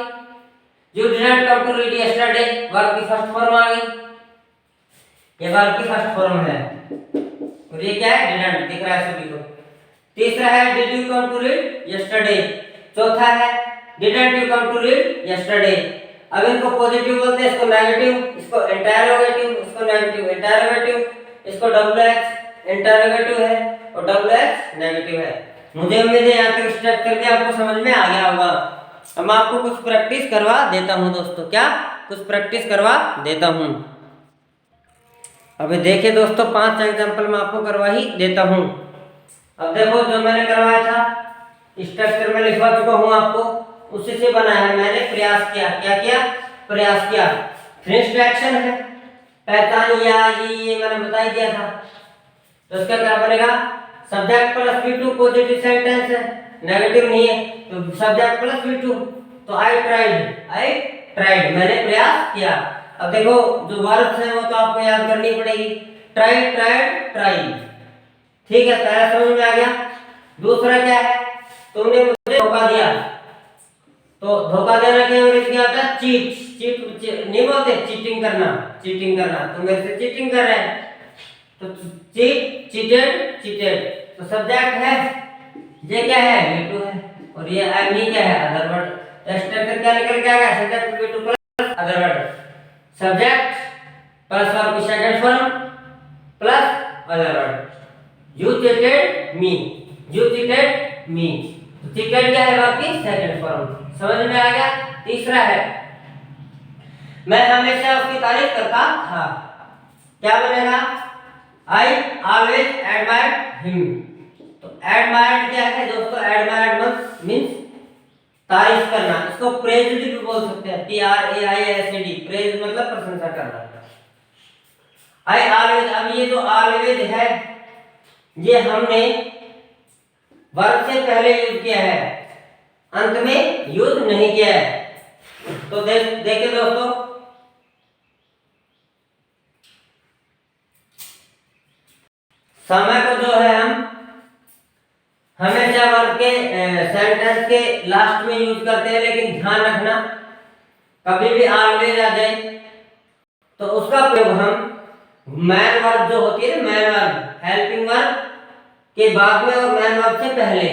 You didn't come to read yesterday, verb की फर्स्ट फॉर्म आ गई। ये वर्ब की फर्स्ट फॉर्म है और ये क्या है, डिडंट, दिख रहा है सभी को। तीसरा है did you come to read yesterday. चौथा है didn't you come to read yesterday. अब इनको पॉजिटिव बोलते हैं, इसको नेगेटिव, इसको इंटरोगेटिव, इसको नेगेटिव इंटरोगेटिव, इसको WH इंटरोगेटिव है और WH नेगेटिव है। मुझे उम्मीद है यहाँ तक स्ट्रक्चर भी आपको समझ में आ गया होगा। अब मैं आपको कुछ प्रैक्टिस करवा देता हूँ दोस्तों। क्या? कुछ प्रैक्टिस करवा देता हूँ। अभी देखिए दोस्तों, 5 एग्जाम्पल मैं आपको करवा ही देता हूँ। अब देखो, जो मैंने करवाया था स्ट्रक्चर में लिखवा चुका हूँ आपको, उसी से बना है। मैंने प्रयास किया। क्या किया? प्रयास किया। फिनिश्ड एक्शन है, पहचान ये मैंने बता ही दिया था। तो इसका क्या बनेगा? Subject plus V2 positive sentence है, नेगेटिव नहीं है, तो सब्जेक्ट प्लस V2। तो आई ट्राइड, मैंने प्रयास किया। अब देखो, जो वर्ब्स हैं वो तो आपको याद करनी पड़ेगी। Tried, try. ठीक है, पहला समझ में आ गया। दूसरा क्या है, तुमने मुझे धोखा दिया। तो धोखा देना क्या अंग्रेजी क्या होता है? चीट नहीं बोलते, चीटिंग करना। तुम मेरे से चीटिंग कर रहे हैं, तो चीटेड। तो सब्जेक्ट है, ये क्या है? V2 है, और ये मी क्या है? Other word. स्ट्रक्चर क्या निकल के आएगा? Subject V2 plus other word, subject plus verb की second form plus other word. You cheated me. Cheated क्या है? वर्ब की सेकंड फॉर्म। समझ में आ गया? तीसरा है, मैं हमेशा उसकी तारीफ करता था। क्या बनेगा? I always admired him। तो admired क्या है दोस्तों? admired मीन्स तारीफ करना। इसको प्रेज्ड भी बोल सकते हैं, PRAISED। प्रेज मतलब प्रशंसा करना। I always, अब ये जो always है, ये हमने वर्ब से पहले यूज किया है, अंत में यूज नहीं किया है। तो देखिए दोस्तों, समय को जो है हम हमेशा वर्ब के सेंटेंस के लास्ट में यूज करते हैं, लेकिन ध्यान रखना कभी भी ऑलवेज आ जाए तो उसका प्रयोग हम मैन वर्ब जो होती है, मैन वर्ब हेल्पिंग वर्ब के बाद में और मैन वर्ब से पहले।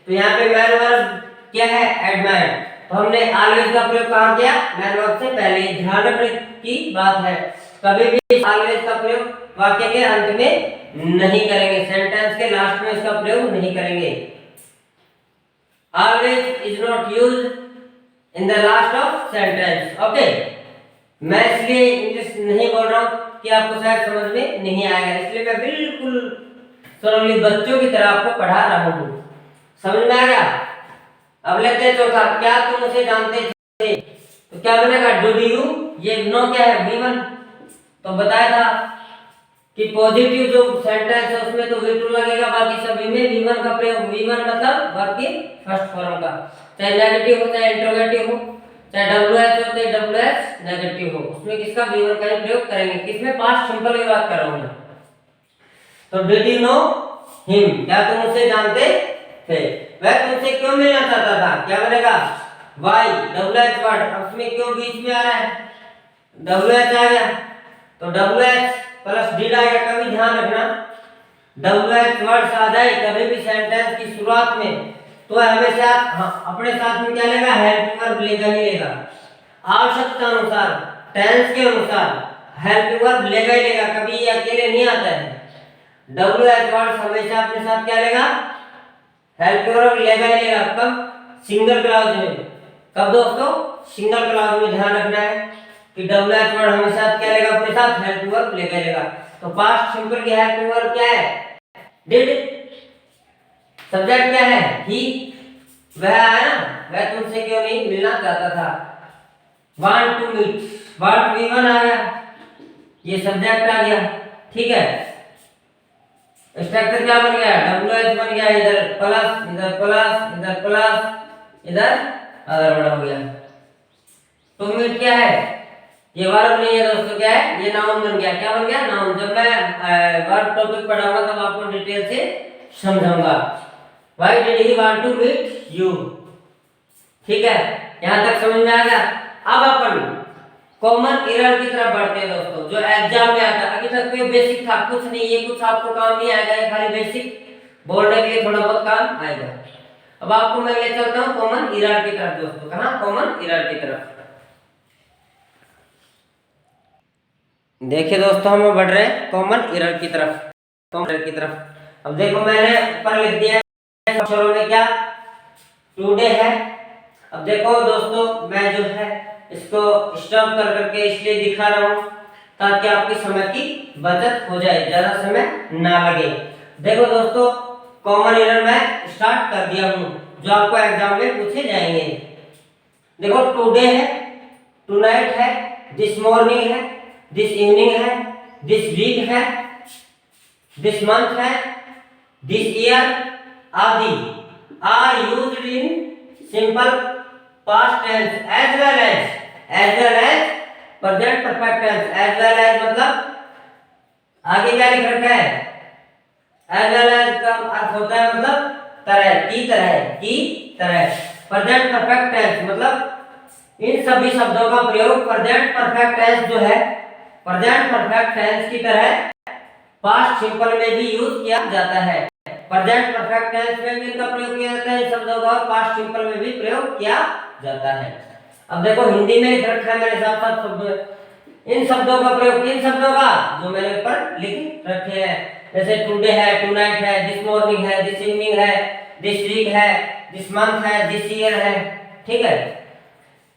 तो यहाँ पे मैन वर्ब क्या है? एडमायर। तो हमने ऑलवेज का प्रयोग कहाँ किया? मैन वर्ब से पहले। ध्यान रखने की बात है, कभी भी ऑलवेज का प्रयोग वाक्य के अंत में नहीं करेंगे, सेंटेंस के लास्ट में इसका प्रयोग नहीं करेंगे। Always is not used in the last of sentence. Okay, मैं इसलिए इंग्लिश नहीं बोल रहा हूं कि आपको शायद समझ में नहीं आएगा, इसलिए मैं बिल्कुल स्लोली बच्चों की तरह आपको पढ़ा रहा हूं। समझ में आ गया? अब लेते हैं चौथा, क्या तुम उसे जानते थे? तो क्या बनेगा? डू यू, ये नो क्या है? V1। तो बताया था कि पॉजिटिव जो सेंटेंस है उसमें तो V2 लगेगा, बाकी सभी में V1 का प्रयोग। V1 मतलब वर्ब की फर्स्ट फॉर्म का, चाहे नेगेटिव हो चाहे इंट्रोगेटिव हो, चाहे WH हो चाहे WH नेगेटिव हो, उसमें किसका? V1 का ही प्रयोग करेंगे। किसमें? पास्ट सिंपल की बात कर रहा हूं मैं। तो डिड यू नो हिम, क्या तुम उसे जानते थे? वह तुमसे क्यों मिलना चाहता था? क्या बनेगा? Why, WH word. अब इसमें क्यों बीच में आ रहा है? WH आ गया, तो WH प्लस डिड आएगा। कभी ध्यान रखना, WH वर्ड्स आ जाए कभी भी सेंटेंस की शुरुआत में तो हमेशा अपने साथ में क्या लेगा? हेल्पिंग वर्ब लेगा ही लेगा। आवश्यकता अनुसार, टेंस के अनुसार हेल्पिंग वर्ब लेगा ही लेगा, कभी ये अकेले नहीं आता है। WH वर्ड्स हमेशा अपने साथ क्या लेगा? हेल्पिंग वर्ब लेगा ही लेगा। कब? सिंगल क्लॉज में। कब दोस्तों? सिंगल क्लॉज में। ध्यान रखना है कि WH वर्ड हमेशा क्या लेगा? अपने साथ हेल्पिंग वर्ब लेगा। तो पास्ट सिंपल की हेल्पिंग वर्ब क्या है? डिड। सब्जेक्ट क्या है? ही। वह आया ना, वह तुमसे क्यों नहीं मिलना चाहता था। Want to meet, want V1 आ गया, ये सब्जेक्ट आ गया, ठीक है। स्ट्रक्चर क्या बन गया, WH बन गया, इधर प्लस इधर प्लस इधर प्लस इधर अदर वर्ड हो गया। टू मीट क्या है, ये वर्ब नहीं है दोस्तों, क्या है ये नाउन बन गया। क्या बन गया, नाउन। जब मैं वर्ब टॉपिक पढ़ाऊंगा तब आपको डिटेल से समझाऊंगा। Why did he want to meet you, ठीक है, यहां तक समझ में आ गया। अब अपन कॉमन एरर की तरफ बढ़ते हैं दोस्तों, जो एग्जाम में आता है। अभी तक कोई बेसिक था कुछ नहीं, ये कुछ आपको काम नहीं आएगा, ये खाली बेसिक बोलने के लिए थोड़ा बहुत काम आएगा। अब आपको मैं ले चलता हूं कॉमन एरर की तरफ दोस्तों। कहां, कॉमन एरर की तरफ। देखिए दोस्तों हम बढ़ रहे हैं कॉमन एरर की तरफ, कॉमन एरर की तरफ। अब देखो मैंने ऊपर लिख दिया है अक्षरों में क्या, टुडे है। अब देखो दोस्तों मैं जो है इसको स्टॉप कर करके इसलिए दिखा रहा हूं ताकि आपकी समय की बचत हो जाए, ज्यादा समय ना लगे। देखो दोस्तों कॉमन एरर मैं स्टार्ट कर दिया हूं जो आपको एग्जाम में पूछे जाएंगे। देखो टुडे है, टुनाइट है, दिस मॉर्निंग है, दिस इवनिंग है, दिस वीक है, दिस मंथ है, दिस ईयर आदि are used in simple past tense as well as present perfect tense. As well as मतलब आगे क्या लिख रखा है, एज वेल एज का अर्थ होता है मतलब तरह, की तरह, की तरह। प्रेजेंट परफेक्ट टेंस मतलब इन सभी शब्दों का प्रयोग प्रेजेंट परफेक्ट टेंस जो है, प्रेजेंट परफेक्ट टेंस की तरह पास्ट सिंपल में भी यूज किया जाता है। प्रेजेंट परफेक्ट टेंस में भी इनका प्रयोग किया जाता है इन शब्दों का, और पास्ट सिंपल में भी प्रयोग किया जाता है। अब देखो हिंदी में लिख रखा है मेरे साथ साथ शब्द, इन शब्दों का प्रयोग, किन शब्दों का, जो मैंने ऊपर लिख रखे हैं, जैसे टुडे है, टुनाइट है, दिस मॉर्निंग है, दिस इवनिंग है, दिस वीक है, दिस मंथ है, दिस ईयर है, ठीक है।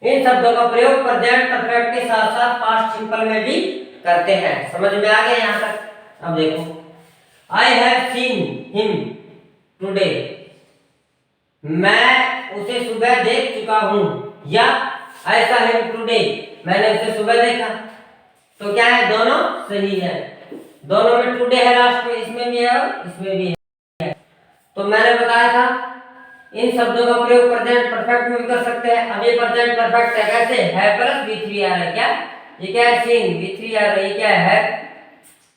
इन शब्दों का प्रयोग प्रेजेंट परफेक्ट के साथ साथ पास्ट सिंपल में भी करते हैं। समझ में आ गया यहां तक। अब देखो I have seen him today, मैं उसे सुबह देख चुका हूं, या आई सॉ हिम टुडे, मैंने उसे सुबह देखा। तो क्या है, दोनों सही है, दोनों में टुडे है लास्ट में, इसमें भी है और इसमें भी है। तो मैंने बताया था इन शब्दों का प्रयोग प्रेजेंट परफेक्ट में भी कर सकते हैं। अब ये प्रेजेंट परफेक्ट है कैसे, है प्लस V3 आ रहा है, क्या ये क्या है, सीन V3 आ रहा है, ये क्या है,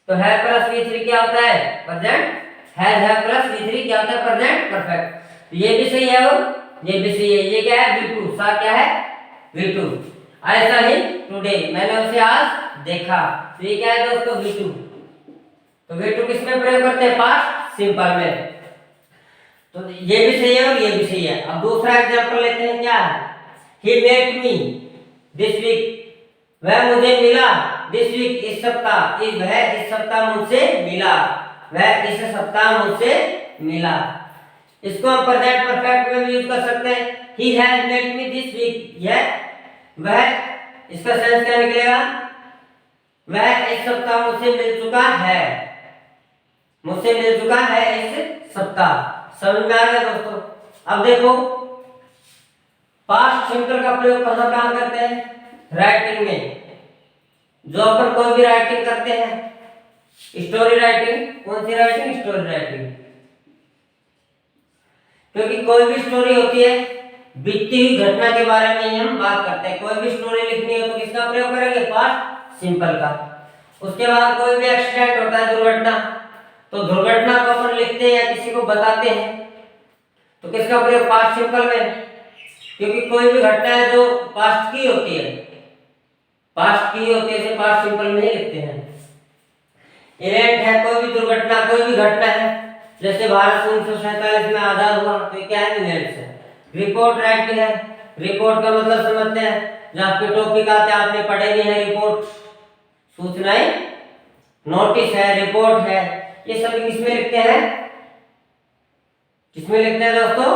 तो है प्लस V3 क्या होता है, प्रेजेंट। है प्लस V3 क्या होता है, प्रेजेंट परफेक्ट। तो ये भी सही है और ये भी सही है। ये क्या है, V2 सा क्या है, V2। ऐसा ही टुडे, मैंने उसे आज देखा, तो ये क्या है दोस्तों, V2। तो V2 किस में प्रयोग करते हैं, पास्ट सिंपल में। तो ये भी सही है और ये भी सही है। अब दूसरा एग्जांपल लेते हैं, क्या है, he met me this week, वह मुझे मिला, दिस वीक इस सप्ताह, वह इस सप्ताह मुझसे मिला, वह इस सप्ताह मुझसे मिला। इसको हम प्रेजेंट परफेक्ट में भी यूज कर सकते हैं, he has met me this week, यह वह, इसका सेंस क्या निकलेगा, वह इस सप्ताह मुझसे मिल चुका है, मुझसे मिल चुका है इस सप्ताह। समझ में आ गया दोस्तों। अब देखो पास्ट सिंपल का प्रयोग कहां कहां करते हैं, राइटिंग में। जो अपन कोई भी राइटिंग करते हैं, स्टोरी राइटिंग, कौन सी राइटिंग, स्टोरी राइटिंग, क्योंकि कोई भी स्टोरी होती है बीतती हुई घटना के बारे में ही हम बात करते हैं। कोई भी स्टोरी लिखनी हो तो किसका प्रयोग करेंगे, पास्ट सिंपल का। उसके बाद कोई भी एक्सीडेंट होता है, दुर्घटना, तो दुर्घटना को अपन लिखते हैं या किसी को बताते हैं तो किसका प्रयोग, पास्ट सिंपल में, क्योंकि कोई भी घटना है जो पास्ट की होती है, पास्ट की होती है, इसे पास्ट सिंपल में ही लिखते हैं। इवेंट है, कोई भी दुर्घटना, कोई भी घटना है, जैसे भारत 1947 में आजाद हुआ, तो क्या है, इवेंट्स है। रिपोर्ट राइटिंग है, रिपोर्ट का मतलब समझते हैं, जो आपके टॉपिक आते हैं आपने पढ़े नहीं है, रिपोर्ट सूचनाएं, नोटिस है, रिपोर्ट है, ये सभी किसमें लिखते हैं, किसमें लिखते हैं दोस्तों,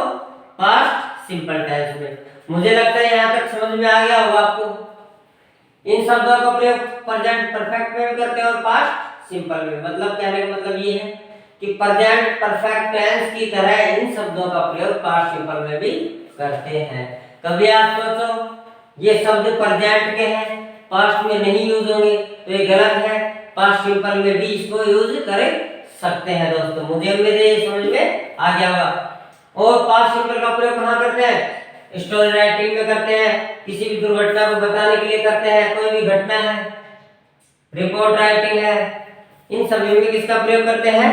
पास्ट सिंपल टेंस में। मुझे लगता है यहां तक समझ में आ गया होगा आपको। इन शब्दों का प्रयोग प्रेजेंट परफेक्ट में भी करते हैं और पास्ट सिंपल में। मतलब कहने का मतलब ये है कि प्रेजेंट परफेक्ट टेंस की तरह इन शब्दों का प्रयोग पास्ट सिंपल में भी करते हैं। कभी आप सोचो ये शब्द प्रेजेंट के हैं, पास्ट में नहीं यूज होंगे तो ये गलत है। पास्ट सिंपल में भी इसको यूज कर सकते हैं दोस्तों। मुझे मेरे समझ में आ गया होगा। और पास्ट सिंपल का प्रयोग कहाँ करते हैं? स्टोरी राइटिंग में करते हैं, किसी भी दुर्घटना को बताने के लिए करते हैं, कोई भी घटना है, रिपोर्ट राइटिंग है, इन सभी में किसका प्रयोग करते हैं?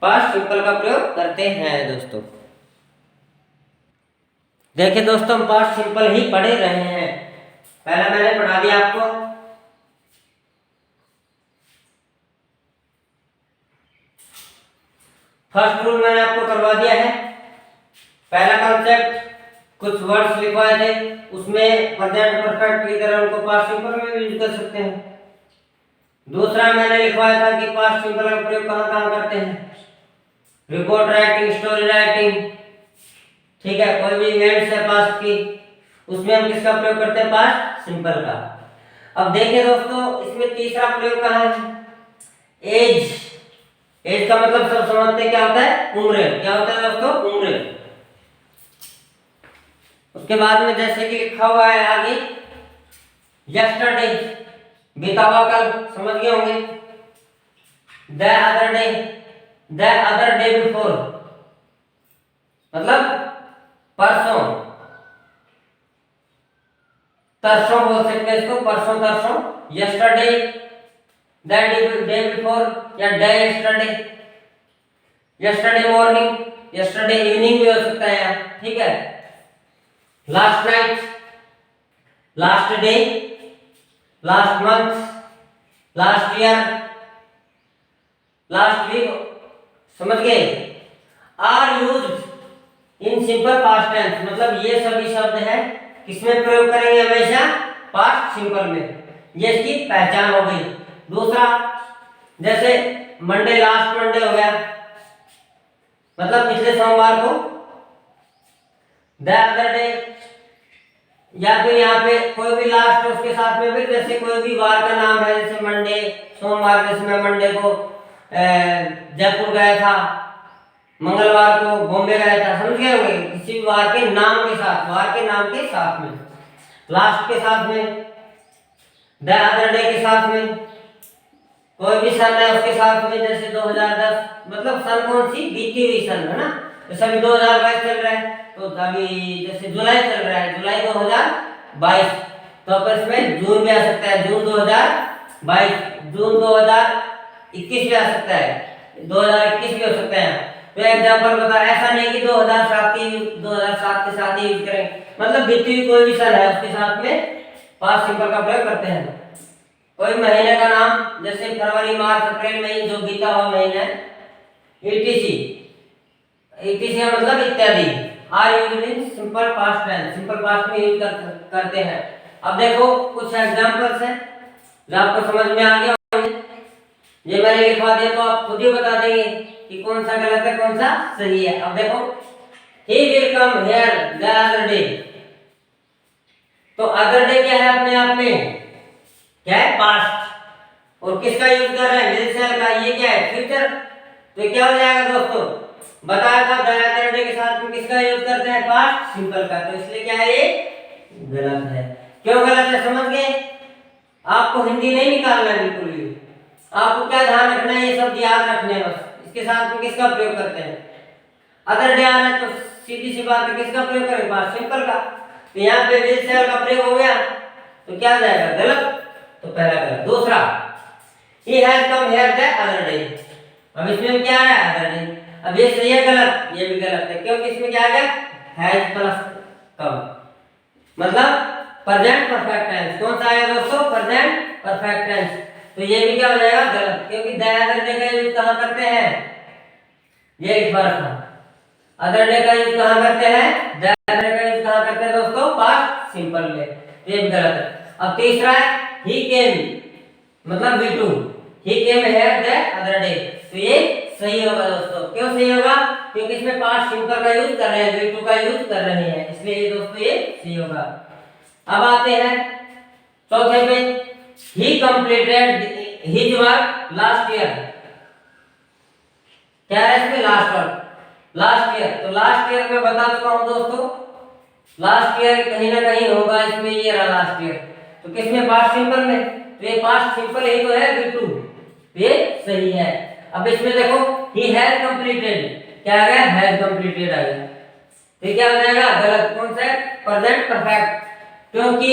पास्ट सिंपल का प्रयोग करते हैं दोस्तों। देखिए दोस्तों, हम पास्ट सिंपल ही पढ़े रहे हैं, पहला मैंने पढ़ा दिया आपको। फर्स्ट रूल मैंने आपको करवा दिया है। पहला कॉन्सेप्ट, कुछ वर्ड्स लिखवाए थे, उसमें प्रेजेंट परफेक्ट की तरह उनको पास्ट सिंपल में भी यूज कर सकते हैं। दूसरा मैंने लिखवाया था कि पास्ट सिंपल का प्रयोग कहाँ कहाँ करते हैं? रिपोर्ट राइटिंग, स्टोरी राइटिंग, ठीक है, कोई भी इवेंट्स है पास्ट की, उसमें हम किसका प्रयोग करते हैं? पास्ट सिंपल का। अब देखिए दोस्तों, इसमें तीसरा प्रयोग कहाँ है? एज। एज का मतलब सब समझते हैं क्या होता है? उम्र। क्या होता है दोस्तों? उम्र। उसके बाद में जैसे कि लिखा हुआ है आगे, यस्टरडे, बीता हुआ कल, समझ गए होंगे। The other day, the other day before, मतलब परसों, तरसों बोल सकते हैं इसको, परसों तरसों। यस्टरडे, द डे बिफोर या day yesterday, yesterday morning, yesterday evening भी हो सकता है यहाँ, ठीक है। Last night, last day, last month, last year, last week, समझ गए। Are used in simple past tense, मतलब ये सभी शब्द हैं किसमें प्रयोग करेंगे? हमेशा पास्ट सिंपल में। ये इसकी पहचान हो गई। दूसरा, जैसे मंडे, लास्ट मंडे हो गया, मतलब पिछले सोमवार को। द अदर डे, या फिर यहाँ पे कोई भी लास्ट उसके साथ में भी, जैसे कोई भी वार का नाम है, जैसे मंडे, सोमवार, जैसे मैं मंडे को जयपुर गया था, मंगलवार को बॉम्बे गया था, समझ गए होंगे। किसी भी वार के नाम के साथ, वार के नाम के साथ में, लास्ट के साथ में, द अदर डे के साथ में, कोई भी सन है उसके साथ में, जैसे 2010, मतलब सन कौन सी? बीती हुई सन है ना। जैसे अभी 2022 चल रहा है, तो अभी जैसे जुलाई चल रहा है, जुलाई 2022, तो अपन इसमें जून भी आ सकता है, जून 2022, जून 2021 भी आ सकता है, 2021 भी हो सकता है। तो एग्जांपल बता, ऐसा नहीं कि 2007 के साथ ही यूज करें, मतलब बीती हुई कोई भी सन है उसके साथ में पास्ट सिंपल का प्रयोग करते हैं। कोई महीने का नाम, जैसे फरवरी, मार्च, अप्रैल, मई, जो बीता हुआ महीना है, etc, etc मतलब इत्यादि, are used in simple past tense, simple past में यूज करते हैं। अब देखो कुछ एग्जांपल्स हैं जो आपको समझ में आ गया होंगे। ये मैंने लिखवा दिया तो आप खुद ही बता देंगे कि कौन सा गलत है, कौन सा सही है। अब देखो, he will come here the other day, तो अदर डे क्या है? अपने आप में क्या है? पास्ट। और किसका यूज कर रहे हैं? विल से का। ये क्या है? फ्यूचर। तो क्या हो जाएगा दोस्तों? बताया था द अदर डे के साथ में किसका यूज करते हैं? पास्ट सिंपल का। तो इसलिए क्या है? ये गलत है। क्यों गलत है? समझ गए? आपको हिंदी नहीं निकालना है बिल्कुल भी। आपको क्या ध्यान रखना है? ये सब याद रखने हैं बस। इसके साथ में किसका प्रयोग करते हैं? अदर डे आना है तो सीधी सी बात है, किसका प्रयोग करें? पास्ट सिंपल का। तो यहाँ पे विल से का प्रयोग हो गया, तो क्या हो जाएगा? गलत। तो पहला गलत। दूसरा, he has come here the other day, अब इसमें क्या है? Other day. अब ये सही है गलत? ये भी गलत है, क्योंकि इसमें क्या आ गया? हैज प्लस कम, मतलब प्रेजेंट परफेक्ट टेंस। कौन सा आएगा दोस्तों? Present perfect tense. तो ये भी क्या हो जाएगा? गलत, क्योंकि द अदर डे का यूज कहां करते हैं? ये इस बार था। अदर डे का यूज कहां करते हैं? द अदर डे का यूज कहां करते हैं दोस्तों? पास्ट सिंपल में। ये भी गलत है। अब तीसरा है he came, मतलब V2, he came here the other day, तो ये सही होगा दोस्तों। क्यों सही होगा? क्योंकि इसमें पास्ट सिंपल का यूज कर रहे हैं, V2 का यूज कर रहे हैं, इसलिए ये दोस्तों ये सही होगा। अब आते हैं चौथे पे, he completed his work last year, क्या है इसमें? Last work, last year. तो लास्ट ईयर में बता चुका हूं दोस्तों, लास्ट ईयर कहीं ना कहीं होगा इसमें, ये रहा लास्ट ईयर। तो किसमें? पास्ट सिंपल में। तो ये पास्ट सिंपल ही तो है बी टू, ये सही है। अब इसमें देखो ही हैज कंप्लीटेड, क्या आ गया? हैज कंप्लीटेड आ गया। तो क्या हो जाएगा? गलत। कौन सा? प्रेजेंट परफेक्ट, क्योंकि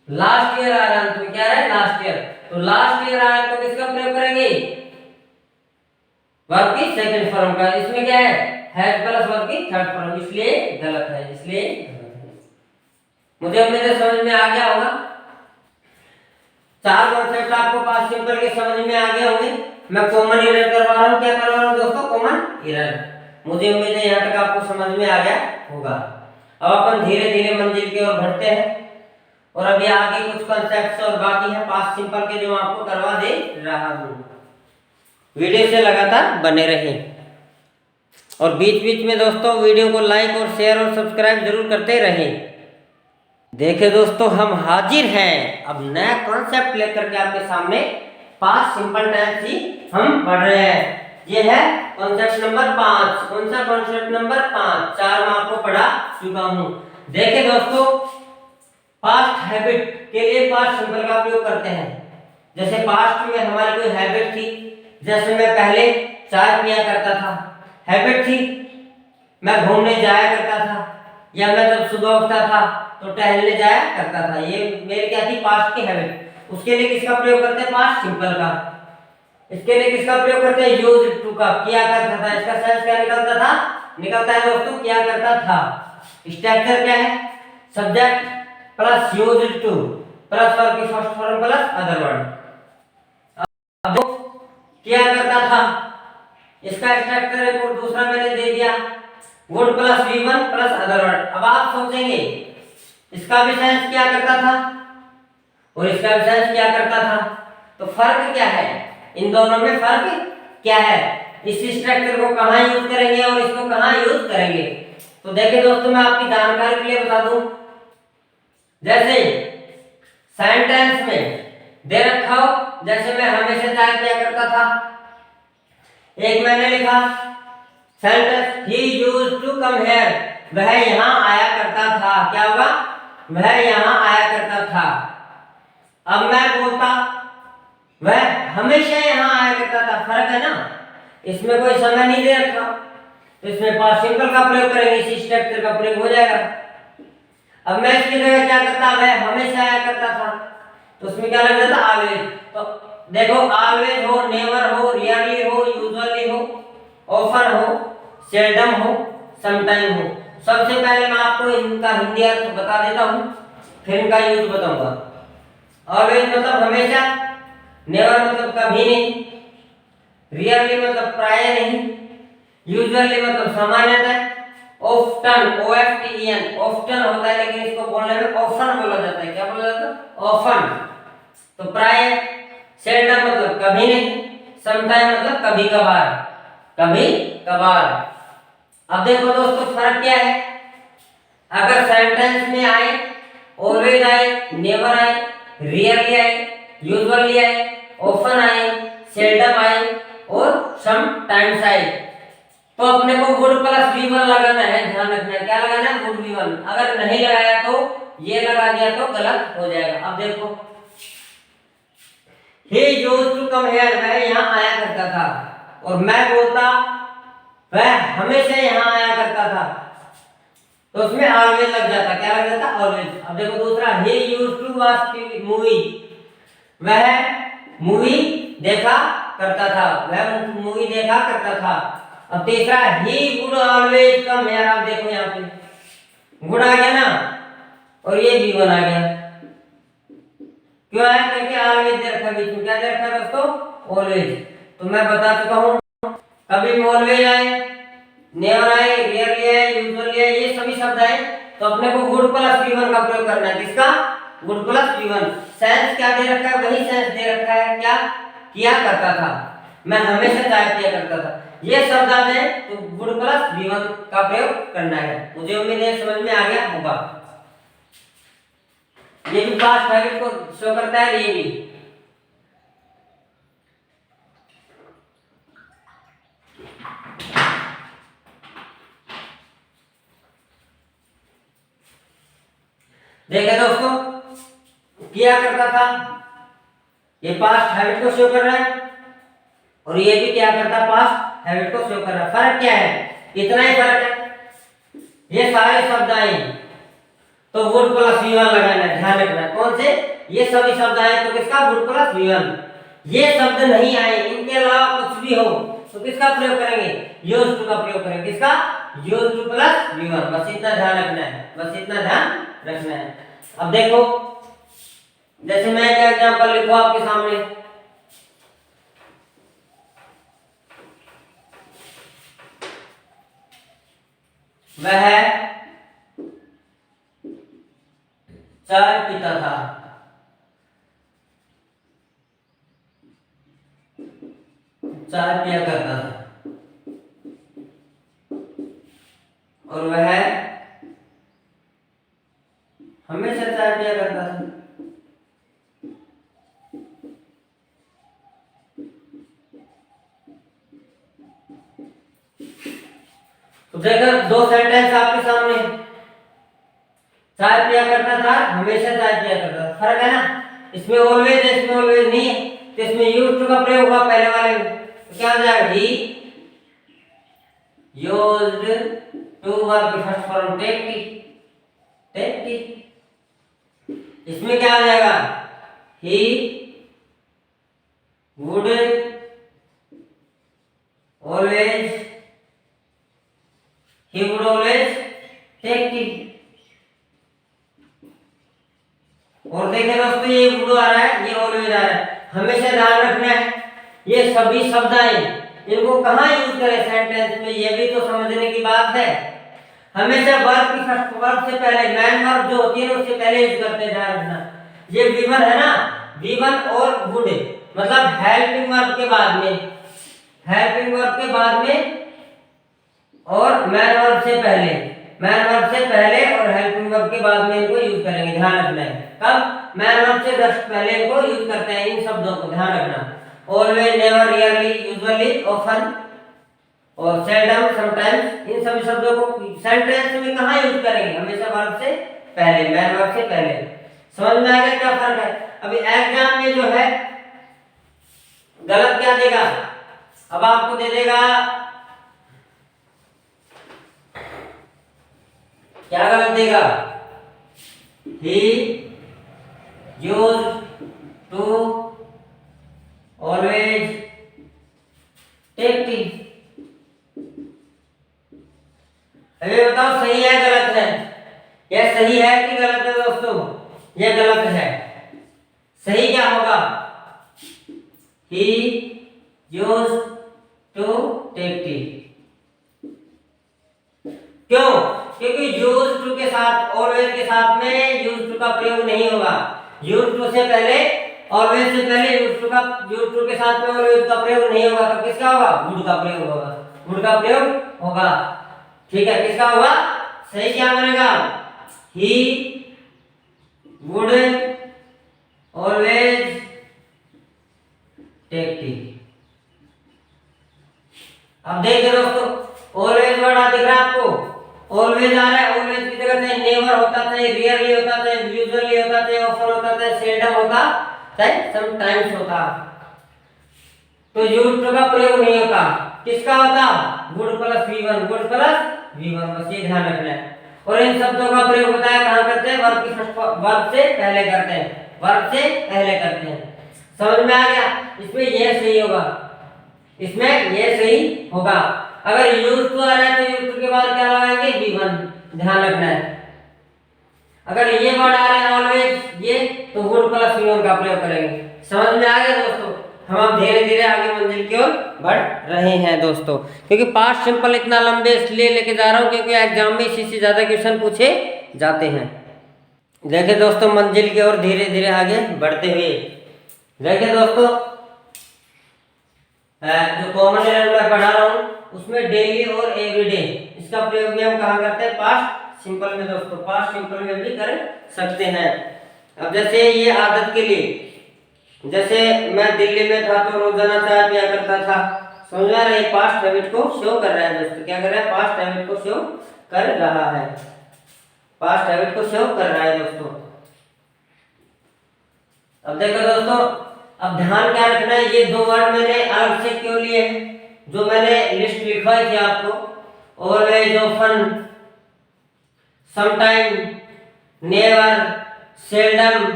लास्ट ईयर आ रहा है, तो क्या है? Last year. तो लास्ट ईयर आ रहा है तो किसका प्रयोग करेंगे? वर्ब की सेकंड फॉर्म का। इसमें क्या है? हैज प्लस वर्ब की थर्ड फॉर्म, इसलिए गलत है, इसलिए गलत है। मुझे उम्मीद है समझ में आ गया होगा। चार कॉन्सेप्ट आपको पास्ट सिंपल के समझ में आ गए होंगे। मैं कॉमन एरर करवा रहा हूं, क्या करवा रहा हूं दोस्तों? Common error. मुझे उम्मीद है यहाँ तक आपको समझ में आ गया होगा। अब अपन धीरे धीरे मंजिल की ओर बढ़ते हैं, और अभी आगे कुछ कॉन्सेप्ट्स और बाकी है पास्ट सिंपल के, जो मैं आपको करवा दे रहा हूं। वीडियो से लगातार बने रहें, और बीच बीच में दोस्तों वीडियो को लाइक और शेयर और सब्सक्राइब जरूर करते रहें। देखिए दोस्तों, हम हाजिर हैं अब नया कॉन्सेप्ट लेकर के आपके सामने। पास्ट सिंपल टेंस ही हम पढ़ रहे हैं। ये है कॉन्सेप्ट नंबर 5। कौन सा? Concept number 5। 4 मैं आपको पढ़ा चुका हूं। देखिए दोस्तों, पास्ट हैबिट के लिए पास्ट सिंपल का प्रयोग करते हैं। जैसे पास्ट में हमारी कोई हैबिट थी, जैसे मैं पहले चाय पिया करता था, हैबिट थी। मैं घूमने जाया करता था, या मैं जब सुबह उठता था तो टहलने जाया करता था, ये मेरी क्या थी? पास्ट की हैबिट। उसके लिए किसका प्रयोग करते हैं? पास्ट सिंपल का। इसके लिए किसका प्रयोग करते हैं? यूज्ड टू का। किया करता था, इसका सेंस क्या निकलता था? निकलता है दोस्तों किया करता था। स्ट्रक्चर क्या है? Subject plus used to plus verb की first form plus other word. अब किया करता था, इसका स्ट्रक्चर एक और दूसरा मैंने दे दिया, would plus V1 plus other word. अब आप सोचेंगे इसका भी सेंस क्या करता था और इसका भी सेंस क्या करता था, तो फर्क क्या है? इन दोनों में फर्क क्या है? इस स्ट्रक्चर को कहां यूज करेंगे और इसको कहां यूज करेंगे? तो देखिए दोस्तों, मैं आपकी जानकारी के लिए बता दूं। जैसे सेंटेंस में दे रखा हो, जैसे मैं हमेशा चाय पिया करता था, एक मैंने लिखा sentence he used to come here, वह यहां आया करता था। क्या होगा? वह यहां आया करता था। अब मैं बोलता वह हमेशा यहां आया करता था, फर्क है ना? इसमें कोई समय नहीं दे रखा, तो इसमें पास्ट सिंपल का प्रयोग करेंगे, इसी स्ट्रक्चर का प्रयोग हो जाएगा। अब मैं इसकी जगह क्या करता? वह हमेशा आया करता था, तो उसमें क्या लग जाता? ऑलवेज। तो देखो, ऑलवेज हो, नेवर हो, रियरली हो, यूजुअली हो, ऑफन हो, सेल्डम हो, समटाइम हो। सबसे पहले मैं आपको इनका हिंदी अर्थ बता देता हूं, फिर इनका यूज बताऊंगा। ऑलवेज मतलब हमेशा, नेवर मतलब कभी नहीं, रियरली मतलब प्राय नहीं, यूजुअली मतलब सामान्यतः, ऑफ्टन OFTEN ऑफ्टन होता है, लेकिन इसको बोलने में ऑफन बोला जाता है। क्या बोला जाता है? ऑफन। तो प्राय, सेल्डम मतलब कभी नहीं, समटाइम मतलब कभी कभार, कभी कभार। अब देखो दोस्तों, फर्क क्या है? अगर सेंटेंस में आए, ऑलवेज आए, नेवर आए, रियरली आए, यूजुअली आए, ऑफन आए, सेल्डम आए और सम टाइम्स आए, तो अपने को वुड प्लस V1 लगाना है। ध्यान रखना है, क्या लगाना है? Would V1। अगर नहीं लगाया तो ये लगा दिया तो गलत हो जाएगा। अब देखो, he used to come here, वह यहाँ आया करता था, और मैं बोलता वह हमेशा यहाँ आया करता था, तो उसमें ऑलवेज लग जाता। क्या लग जाता? ऑलवेज। अब देखो दूसरा, he used to watch movie, वह मूवी देखा करता था, वह मूवी देखा करता था। अब तीसरा, he would always come here। आप देखो यहाँ पे would आ गया ना, और ये V1 आ गया। क्यों आया? क्योंकि ऑलवेज दे रखा बीच में। क्या दे रखा दोस्तों? ऑलवेज। तो मैं बता चुका हूँ, कभी भी ऑलवेज आए, नेवर आए, रियरली आए, यूजुअली आए, ये सभी शब्द आए, तो अपने को वुड प्लस V1 का प्रयोग करना है। किसका? Would plus V1। सेंस क्या दे रखा है? वही सेंस दे रखा है, क्या? किया करता था, मैं हमेशा चाय पिया करता था, ये शब्द आते हैं, तो वुड प्लस V1 का प्रयोग करना है। मुझे उम्मीद है समझ में आ गया होगा। ये भी पास्ट हैबिट को शो करता है, ये भी। देखिए दोस्तों, क्या करता था, ये पास्ट हैबिट को शो कर रहा है और ये भी क्या करता है, पास्ट हैबिट को शो कर रहा है। फर्क क्या है, इतना ही फर्क है। ये सारे शब्द आए तो वुड प्लस V1 लगाना है, ध्यान रखना। कौन से, ये सभी शब्द आए तो किसका, वुड प्लस V1। ये शब्द नहीं आए, इनके अलावा कुछ भी हो तो किसका प्रयोग करेंगे, यूज्ड टू का प्रयोग करेंगे। किसका, यूज्ड टू प्लस V1। बस इतना ध्यान रखना है, बस इतना ध्यान रखना है। अब देखो, जैसे मैं एक एग्जांपल लिखूं आपके सामने, वह चाय पीता था, चाय पिया करता था, और वह हमेशा चाय पिया करता था। तो देखो, दो सेंटेंस आपके सामने, चाय पिया करता था, हमेशा चाय पिया करता था, फर्क है ना। इसमें ऑलवेज है, इसमें ऑलवेज नहीं है, तो इसमें यूज्ड टू का प्रयोग हुआ पहले वाले में, तो क्या हो जाएगा, he used to work first form take t, take t. इसमें क्या हो जाएगा, he would always, he would always take tea। और देखिए दोस्तों, ये would आ रहा है, ये always आ रहा है, हमेशा ध्यान रखना है। ये सभी शब्द आए, इनको कहाँ यूज करें सेंटेंस में, ये भी तो समझने की बात है। हमेशा वर्ब की फर्स्ट वर्ब से पहले, मैन वर्ब जो होती है ना उससे पहले यूज करते हैं, ध्यान रखना। ये V1 है ना, V1 और would मतलब हेल्पिंग वर्ब के बाद में, हेल्पिंग वर्ब के बाद में और मैन वर्ब से पहले, मैन वर्ब से पहले और हेल्पिंग वर्ब के बाद में इनको यूज करेंगे, ध्यान रखना है। कब, मैन वर्ब से जस्ट पहले इनको यूज करते हैं, इन शब्दों को ध्यान रखना। Always, never, rarely, usually, often और सेल्डम, समटाइम्स, इन सभी शब्दों को सेंटेंस में कहां यूज करेंगे, हमेशा वर्ब से पहले, मैन वर्ब से पहले। समझ में आ गया क्या फर्क है। अभी एग्जाम में जो है गलत क्या देगा, अब आपको दे देगा, क्या गलत देगा, he used to always take tea। अभी बताओ सही है गलत है, यह सही है कि गलत है दोस्तों, यह गलत है। सही क्या होगा, he used to take tea। क्यों, क्योंकि यूज टू के साथ, ऑलवेज के साथ में यूज टू का प्रयोग नहीं होगा। यूज टू से पहले, ऑलवेज से पहले यूज टू के साथ में ऑलवेज का प्रयोग नहीं होगा, तो किसका होगा, वुड का प्रयोग होगा, वुड का प्रयोग होगा। ठीक है, किसका होगा, सही क्या बनेगा, he would always take tea. अब देखिए दोस्तों, ऑलवेज वर्ड दिख रहा है आपको, ऑलवेज आ रहा है, ऑलवेज की जगह से नेवर होता था, रियरली होता था, यूजुअली होता था, ऑफन होता था, सेल्डम होता था, समटाइम्स होता। तो यूज्ड टू का प्रयोग नहीं होता, किसका होता, would plus V1, would plus V1, बस ये ध्यान रखना है। और इन शब्दों का प्रयोग होता है कहां करते हैं, वर्ब की फर्स्ट वर्ब से पहले करते हैं, वर्ब से पहले करते हैं। समझ में आ गया, इसमें यह सही होगा, इसमें यह सही होगा। अगर यूज टू आ रहा है तो यूज टू के बाद क्या लगाएंगे, V1, ध्यान रखना है। अगर ये वर्ड आ रहा है ऑलवेज ये, तो वुड प्लस V1 का प्रयोग करेंगे। समझ में आ गया दोस्तों, हम अब धीरे धीरे आगे मंजिल की ओर बढ़ रहे हैं दोस्तों, क्योंकि पास्ट सिंपल इतना लंबे इसलिए लेके जा रहा हूँ क्योंकि एग्जाम में इसी से ज्यादा क्वेश्चन पूछे जाते हैं। देखिए दोस्तों, मंजिल की ओर धीरे धीरे आगे बढ़ते हुए, देखिए दोस्तों, जो कॉमन एरर मैं पढ़ा रहा हूँ उसमें डेली और एवरीडे इसका प्रयोग भी हम कहाँ करते हैं, पास्ट सिंपल में दोस्तों, पास्ट सिंपल में भी कर सकते हैं। अब जैसे ये आदत के लिए, जैसे मैं दिल्ली में था तो रोजाना चाय पिया करता था, समझ आ रहा है, पास्ट हैबिट को शो कर रहा है दोस्तों, क्या कर रहा है, पास्ट हैबिट को शो कर रहा है, पास्ट हैबिट को शो कर रहा है दोस्तों। अब देखो दोस्तों, अब ध्यान क्या रखना है, ये दो वर्ड मैंने अलग से क्यों लिए हैं, जो मैंने लिस्ट लिखवाई थी आपको, always, often, sometime, never, seldom,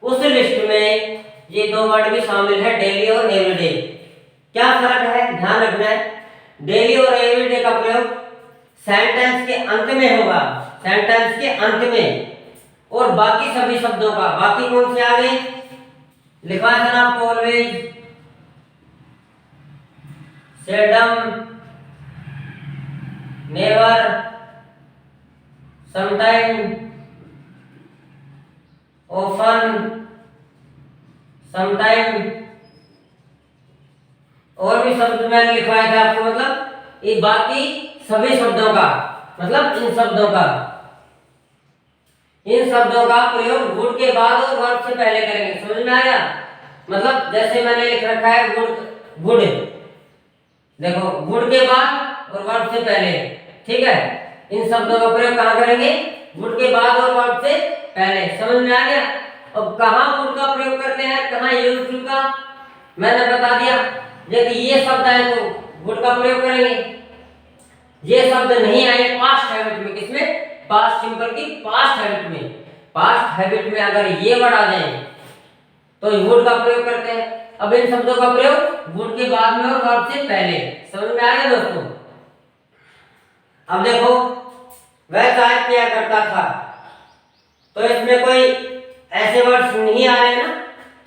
उस लिस्ट में ये दो वर्ड भी शामिल है, डेली और एवरीडे। क्या फर्क है, ध्यान रखना है। डेली और एवरीडे का प्रयोग सेंटेंस के अंत में होगा, सेंटेंस के अंत में, और बाकी सभी शब्दों का, बाकी कौन से आगे लिखा है ना आपको, always, seldom, never, sometime, often, sometime, और भी शब्द मैंने लिखवाया था आपको, मतलब ये बाकी सभी शब्दों का, मतलब इन शब्दों का प्रयोग वुड के बाद और वर्ब से पहले करेंगे। समझ में आया? मतलब जैसे मैंने लिख रखा है वुड, देखो वुड के बाद और वर्ब से पहले, ठीक है। इन शब्दों का प्रयोग कहाँ करेंगे? वुड के बाद और वर्ब से पहले। समझ में आ गया? अब कहाँ वुड का प्रयोग करते हैं, कहाँ यूज टू का, मैंने बता दिया। यदि ये शब्द आए तो वुड का प्रयोग करेंगे, ये शब्द नहीं आए पास्ट हैबिट में, किसमें? पास्ट सिंपल की पास्ट हैबिट में। पास्ट हैबिट में अगर ये वर्ड आ जाए तो वुड का प्रयोग करते हैं। अब इन शब्दों का प्रयोग वुड के बाद में और वर्ब से पहले। समझ में आ गया दोस्तों? अब देखो, वह चाय पिया करता था, तो इसमें कोई ऐसे वर्ड्स नहीं आ रहे ना,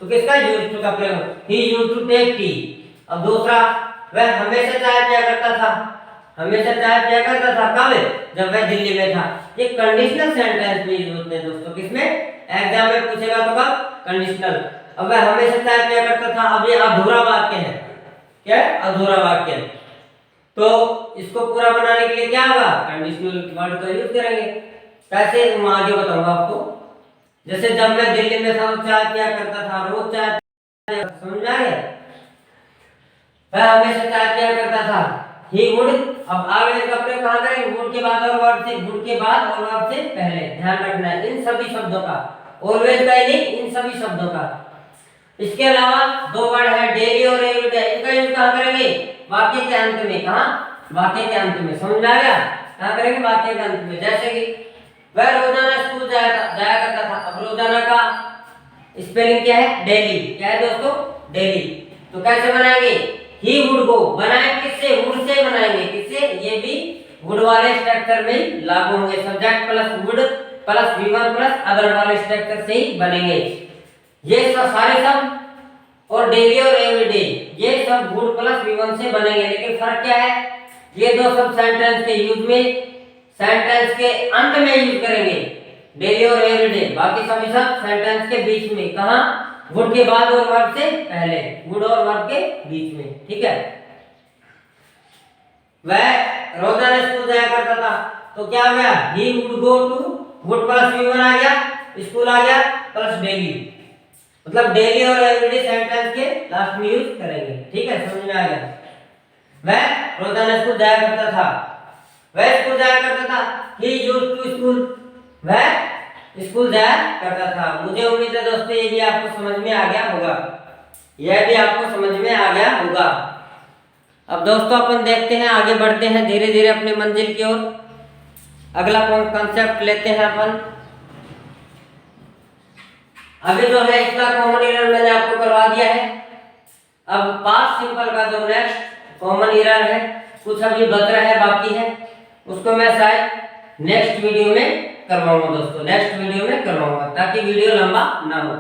तो किसका यूज्ड टू का प्रयोग? He used to take tea. अब दूसरा, वह हमेशा चाय पिया करता था, हमेशा चाय पिया करता था कब? जब वह दिल्ली में था। ये कंडीशनल सेंटेंस में यूज होते हैं दोस्तों, किसमें? एग्जाम में पूछेगा तो कब? कंडीशनल। अब वह हमेशा चाय पिया करता था, अब ये अधूरा वाक्य है। क्या है? अधूरा वाक्य। तो इसको पूरा बनाने के लिए क्या होगा? कंडीशनल वर्ड का यूज करेंगे। कैसे, मैं आगे बताऊंगा आपको। जैसे जब मैं दिल्ली में था चाय पिया करता था, रोज चाय पिया, समझ आ गया? वह हमेशा चाय पिया करता था, ही वुड। अब आगे का प्रयोग कहां करेंगे? वुड के बाद और वर्ब से, वुड के बाद और वर्ब से पहले। ध्यान रखना है इन सभी शब्दों का, ऑलवेज का ही नहीं, इन सभी शब्दों का। इसके अलावा दो वर्ड है डेली और एवरीडे, इनका यूज कहां करेंगे? वाक्य के अंत में। कहां? वाक्य के अंत में। समझ आ गया? कहां करेंगे? वाक्य के अंत में। जैसे कि वह रोजाना स्कूल जाया करता था। अब रोजाना का स्पेलिंग क्या है? डेली। क्या है दोस्तों? डेली। तो कैसे बनाएंगे? ही वुड गो, बनाएंगे किससे? वुड से बनाएंगे। किससे? ये भी वुड वाले स्ट्रक्चर में लागू होंगे। Subject plus would plus V1 plus other वाले स्ट्रक्चर से ही बनेंगे ये सारे सब। और डेली और एवरीडे ये सब वुड प्लस V1 से बनेंगे। लेकिन फर्क क्या है? ये दो सब सेंटेंस के यूज में, सेंटेंस के अंत में यूज करेंगे, डेली और एवरीडे। बाकी सभी सब सेंटेंस के बीच में। कहां? वुड के बाद और वर्ब से पहले, वुड और वर्ब के बीच में। ठीक है। वह रोजाना स्कूल जाया करता था, तो क्या हो गया? He would go to, would plus V1 आ गया, स्कूल आ गया प्लस डेली। मतलब डेली और एवरीडे सेंटेंस के लास्ट में यूज करेंगे। ठीक है, समझ में आ गया? वह रोजाना स्कूल जाया करता था, वह स्कूल जाया करता था, ही यूज्ड टू स्कूल, वह स्कूल जाया करता था। मुझे उम्मीद है दोस्तों ये भी आपको समझ में आ गया होगा, यह भी आपको समझ में आ गया होगा। अब दोस्तों अपन देखते हैं, आगे बढ़ते हैं धीरे धीरे अपने मंजिल की ओर। अगला कॉन्सेप्ट लेते हैं अपन। अभी जो है इसका कॉमन एरर मैंने आपको करवा दिया है। अब पास्ट सिंपल का जो नेक्स्ट कॉमन एरर है, कुछ अभी बच रहा है, बाकी है, उसको मैं शायद नेक्स्ट वीडियो में करवाऊंगा दोस्तों, नेक्स्ट वीडियो में करवाऊंगा, ताकि वीडियो लंबा ना हो।